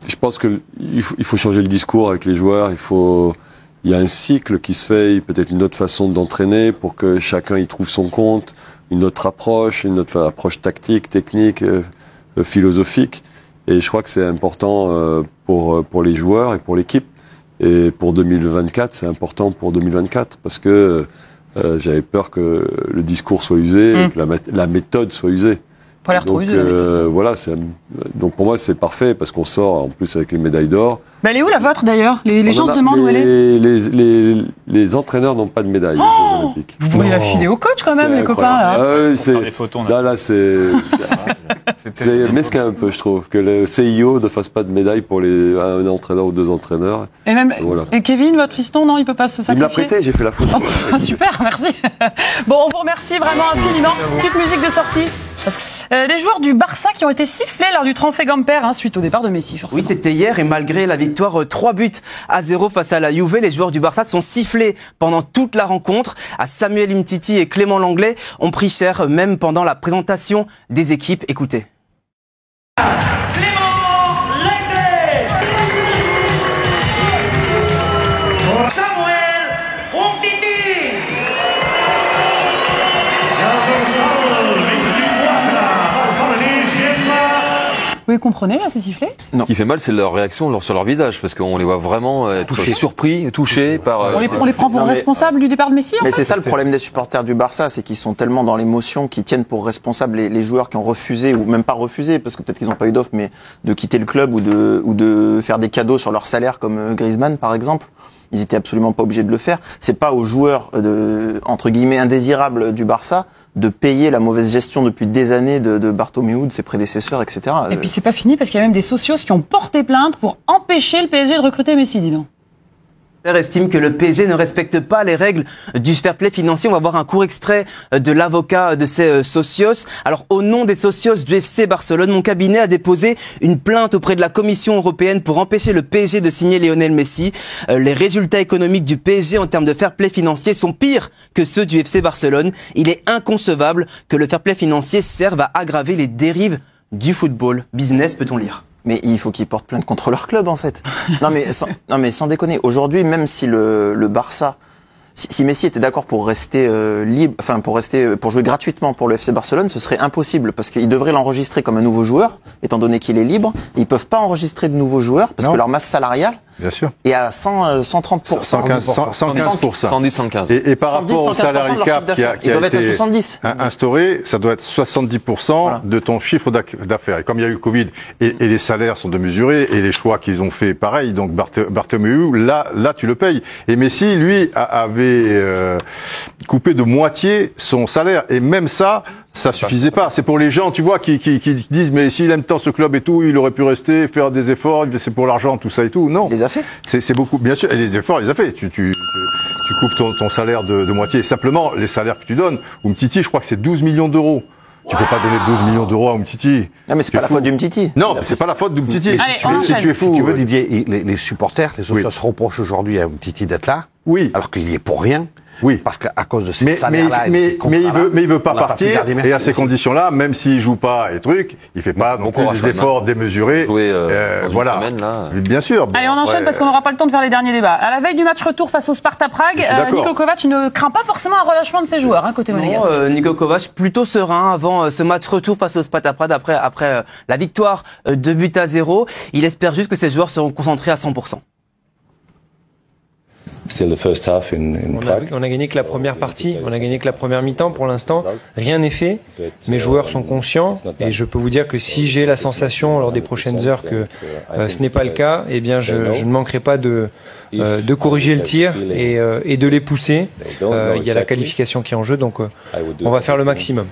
je pense que il faut changer le discours avec les joueurs. Il y a un cycle qui se fait, peut-être une autre façon d'entraîner pour que chacun y trouve son compte, une autre approche tactique, technique, philosophique. Et je crois que c'est important pour les joueurs et pour l'équipe. Et pour 2024, c'est important pour 2024 parce que j'avais peur que le discours soit usé et que la méthode soit usée. Pas l'air trop usé, la méthode. Voilà, donc pour moi c'est parfait parce qu'on sort en plus avec une médaille d'or. Mais elle est où la vôtre d'ailleurs ? Les gens se demandent où elle est. Les entraîneurs n'ont pas de médaille aux Jeux Olympiques. Vous pourriez la filer au coach quand même, les copains. Là. C'est mesquin un peu, je trouve, que le CIO ne fasse pas de médaille pour un entraîneur ou 2 entraîneurs. Et Kevin, votre fiston, non, il peut pas se sacrifier ? Il me l'a prêté, j'ai fait la photo. Super, merci. Bon, on vous remercie vraiment infiniment. Petite musique de sortie. Les joueurs du Barça qui ont été sifflés lors du Trophée Gamper suite au départ de Messi. Oui, c'était hier et malgré la victoire 3-0 face à la Juve, les joueurs du Barça sont sifflés pendant toute la rencontre. Samuel Umtiti et Clément Langlais ont pris cher même pendant la présentation des équipes. Écoutez. Vous les comprenez, là, ces sifflets ? Non. Ce qui fait mal, c'est leur réaction sur leur visage, parce qu'on les voit vraiment être surpris, touchés par... On les prend pour responsables du départ de Messi, Mais c'est ça le problème des supporters du Barça, c'est qu'ils sont tellement dans l'émotion qu'ils tiennent pour responsables les joueurs qui ont refusé, ou même pas refusé, parce que peut-être qu'ils n'ont pas eu d'offre, mais de quitter le club ou de faire des cadeaux sur leur salaire, comme Griezmann, par exemple. Ils étaient absolument pas obligés de le faire. C'est pas aux joueurs entre guillemets indésirables du Barça de payer la mauvaise gestion depuis des années de Bartomeu, de ses prédécesseurs, etc. Et puis c'est pas fini parce qu'il y a même des socios qui ont porté plainte pour empêcher le PSG de recruter Messi, dis donc. Estime que le PSG ne respecte pas les règles du fair play financier. On va voir un court extrait de l'avocat de ces socios. Alors, au nom des socios du FC Barcelone, mon cabinet a déposé une plainte auprès de la Commission européenne pour empêcher le PSG de signer Lionel Messi. Les résultats économiques du PSG en termes de fair play financier sont pires que ceux du FC Barcelone. Il est inconcevable que le fair play financier serve à aggraver les dérives du football. Business, peut-on lire. Mais il faut qu'ils portent plainte contre leur club, en fait. Non, mais sans déconner. Aujourd'hui, même si le Barça, si Messi était d'accord pour rester libre, enfin pour jouer gratuitement pour le FC Barcelone, ce serait impossible parce qu'ils devraient l'enregistrer comme un nouveau joueur, étant donné qu'il est libre. Ils peuvent pas enregistrer de nouveaux joueurs parce que leur masse salariale est à 130%. 115%. 110, 115. Et par rapport au salary cap qui a été instauré, ça doit être 70% de ton chiffre d'affaires. Et comme il y a eu le Covid et les salaires sont démesurés et les choix qu'ils ont fait pareil, donc Bartomeu, là tu le payes. Et Messi, lui, avait coupé de moitié son salaire. Et même ça Ça suffisait pas. C'est pour les gens, tu vois, qui disent mais s'il aime tant ce club et tout, il aurait pu rester, faire des efforts, c'est pour l'argent, tout ça et tout. Non. Il les a fait. C'est beaucoup, bien sûr. Et les efforts, il les a fait. Tu coupes ton salaire de moitié. Simplement, les salaires que tu donnes, Umtiti, je crois que c'est 12 millions d'euros. Tu peux pas donner 12 millions d'euros à Umtiti. Non, mais c'est pas la faute d'Umtiti. Non, c'est pas la faute d'Umtiti. Si tu es fou. Si tu veux, Didier, les supporters, les socios se reprochent aujourd'hui à Umtiti d'être là. Oui. Alors qu'il y est pour rien. Oui. Parce qu'à cause de ces salaires-là, mais il veut pas partir. Et à ces conditions-là, même s'il joue pas et truc, il fait pas non plus des efforts démesurés. Voilà. Bien sûr. Allez, on enchaîne parce qu'on n'aura pas le temps de faire les derniers débats. À la veille du match retour face au Sparta Prague, Niko Kovac ne craint pas forcément un relâchement de ses joueurs, côté monégasque. Niko Kovac plutôt serein avant ce match retour face au Sparta Prague après la victoire 2-0. Il espère juste que ses joueurs seront concentrés à 100%. On a gagné que la première partie, on a gagné que la première mi-temps pour l'instant. Rien n'est fait. Mes joueurs sont conscients et je peux vous dire que si j'ai la sensation lors des prochaines heures que ce n'est pas le cas, eh bien je ne manquerai pas de corriger le tir et de les pousser. Il y a la qualification qui est en jeu, donc on va faire le maximum.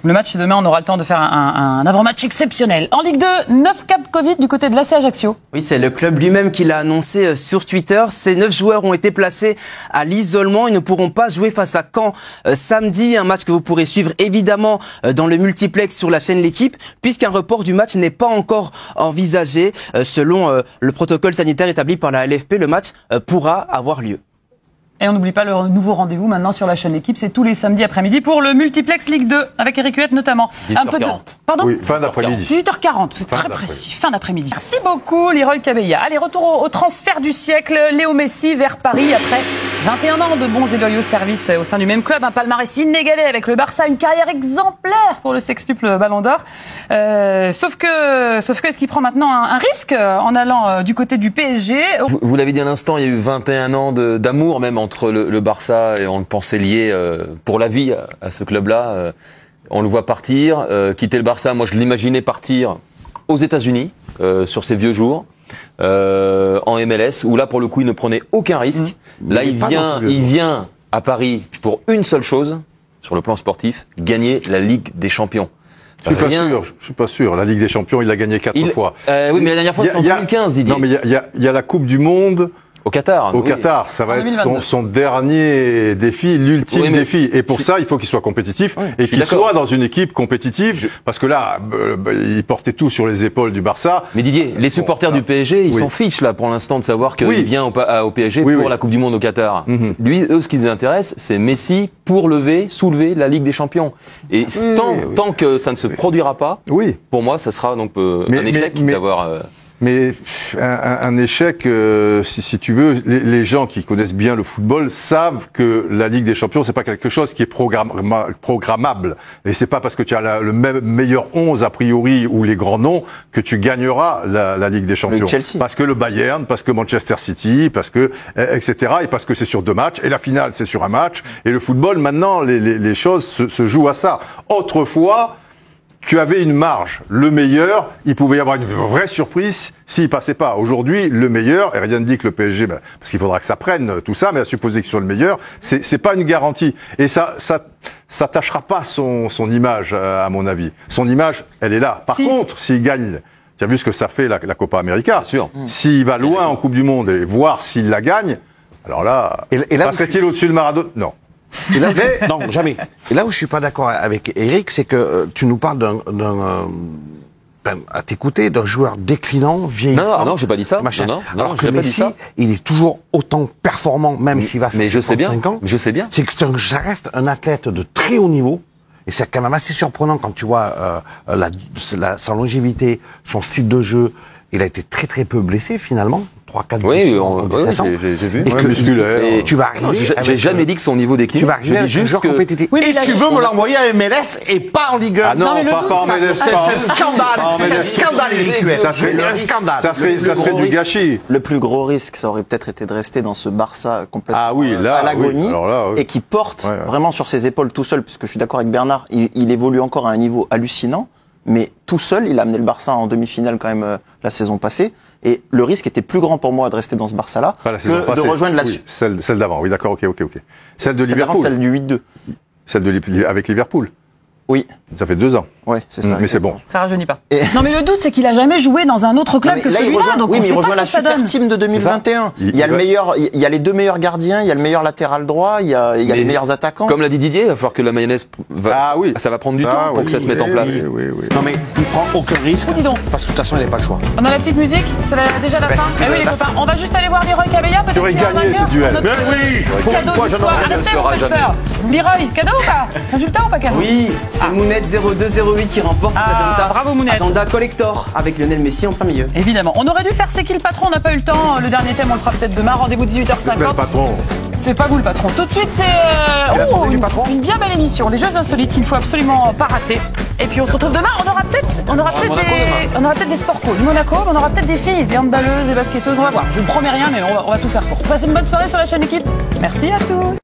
Le match demain, on aura le temps de faire un avant-match exceptionnel. En Ligue 2, 9 cas de Covid du côté de l'AC Ajaccio. Oui, c'est le club lui-même qui l'a annoncé sur Twitter. Ces 9 joueurs ont été placés à l'isolement. Ils ne pourront pas jouer face à Caen samedi. Un match que vous pourrez suivre évidemment dans le multiplex sur la chaîne L'Équipe, puisqu'un report du match n'est pas encore envisagé. Selon le protocole sanitaire établi par la LFP, le match pourra avoir lieu. Et on n'oublie pas le nouveau rendez-vous maintenant sur la chaîne L'Équipe, c'est tous les samedis après-midi pour le multiplex Ligue 2 avec Eric Huette notamment. 18h40. Pardon ? Oui, fin d'après-midi. 18h40, c'est très précis, fin d'après-midi. Merci beaucoup Leroy Cabella. Allez, retour au transfert du siècle, Léo Messi vers Paris après 21 ans de bons et loyaux services au sein du même club, un palmarès inégalé avec le Barça, une carrière exemplaire pour le sextuple Ballon d'Or. Sauf que est-ce qu'il prend maintenant un risque en allant du côté du PSG ? Vous l'avez dit à l'instant, il y a eu 21 ans d'amour même entre le Barça et on le pensait lié pour la vie à ce club-là. On le voit partir, quitter le Barça. Moi, je l'imaginais partir aux États-Unis sur ses vieux jours, en MLS, où là, pour le coup, il ne prenait aucun risque. Là, il vient à Paris pour une seule chose, sur le plan sportif, gagner la Ligue des Champions. Je suis pas sûr. La Ligue des Champions, il l'a gagné 4 fois. Oui, mais la dernière fois, c'était en 2015, Didier. Non, mais il y a la Coupe du Monde. Au Qatar. Au Qatar, ça va être son dernier défi, l'ultime défi. Et pour ça, il faut qu'il soit compétitif et qu'il soit dans une équipe compétitive. Parce que là, il portait tout sur les épaules du Barça. Mais Didier, les supporters du PSG, ils s'en fichent là pour l'instant de savoir qu'il vient au PSG pour la Coupe du Monde au Qatar. Lui, eux, ce qui les intéresse, c'est Messi pour soulever la Ligue des Champions. Et tant que ça ne se produira pas, pour moi, ça sera donc un échec d'avoir... Mais un échec, si tu veux, les gens qui connaissent bien le football savent que la Ligue des Champions, c'est pas quelque chose qui est programmable. Et c'est pas parce que tu as le meilleur 11 a priori ou les grands noms que tu gagneras la Ligue des Champions. Parce que le Bayern, parce que Manchester City, parce que etc. Et parce que c'est sur 2 matchs. Et la finale, c'est sur un match. Et le football, maintenant, les choses se jouent à ça. Autrefois, tu avais une marge. Le meilleur, il pouvait y avoir une vraie surprise s'il passait pas. Aujourd'hui, le meilleur, et rien ne dit que le PSG, parce qu'il faudra que ça prenne tout ça, mais à supposer qu'il soit le meilleur, c'est pas une garantie. Et ça tâchera pas son image, à mon avis. Son image, elle est là. Par contre, s'il gagne, tu as vu ce que ça fait la Copa América. Bien sûr. S'il va loin en Coupe du Monde et voir s'il la gagne, alors là, passerait-il au-dessus de Maradona? Non. Et là, non, jamais. Et là où je suis pas d'accord avec Eric, c'est que tu nous parles à t'écouter, d'un joueur déclinant, vieillissant. Non, j'ai pas dit ça. Alors que Messi, il est toujours autant performant, même s'il va faire 55 ans. Je sais bien. C'est que ça reste un athlète de très haut niveau. Et c'est quand même assez surprenant quand tu vois sa longévité, son style de jeu. Il a été très très peu blessé finalement. 3-4 j'ai vu. Et tu vas arriver. J'ai jamais dit que son niveau décline. Tu vas arriver avec un joueur compétitif. Et tu veux me l'envoyer à MLS et pas en Ligue 1. Ah non, pas en MLS. C'est un scandale. C'est un scandale, Eric. C'est un scandale. Ça serait du gâchis. Le plus gros risque, ça aurait peut-être été de rester dans ce Barça complètement à l'agonie et qui porte vraiment sur ses épaules tout seul, puisque je suis d'accord avec Bernard, il évolue encore à un niveau hallucinant. Mais tout seul, il a amené le Barça en demi-finale quand même la saison passée. Et le risque était plus grand pour moi de rester dans ce Barça-là que de rejoindre la suite. Celle d'avant, oui, d'accord, ok. Celle de Liverpool. Celle du 8-2. Avec Liverpool. Oui. Ça fait 2 ans. Ouais, c'est ça. Mais c'est bon. Ça rajeunit pas. Non, mais le doute, c'est qu'il a jamais joué dans un autre club que celui-là. Oui, mais il rejoint la super team de 2021. Il y a le meilleur, il y a les 2 meilleurs gardiens, il y a le meilleur latéral droit, il y a les meilleurs attaquants. Comme l'a dit Didier, il va falloir que la mayonnaise ça va prendre du temps pour que ça se mette en place. Oui. Non, mais il prend aucun risque. Parce que de toute façon, il n'a pas le choix. On a la petite musique, c'est déjà la fin. Eh oui, les copains, on va juste aller voir Leroy Cabella. Tu aurais gagné ce duel. Mais oui! Cadeau du soir. Arrêtez, vous faites peur. Leroy, cadeau ou pas? Résultat ou pas cadeau? Oui, c'est Mounette 0208 qui remporte l'agenda. Bravo Mounette. Agenda collector avec Lionel Messi en plein milieu. Évidemment. On aurait dû faire C'est qui le patron? On n'a pas eu le temps. Le dernier thème, on le fera peut-être demain. Rendez-vous 18h50. Le patron. C'est pas vous le patron. Tout de suite, c'est une bien belle émission. Les jeux insolites qu'il ne faut absolument pas rater. Et puis on se retrouve demain. On aura peut-être des sports co. Du Monaco, on aura peut-être des filles, des handballeuses, des basketteuses. On va voir. Je ne promets rien, mais on va tout faire pour. Passez une bonne soirée sur la chaîne Équipe. Merci à tous.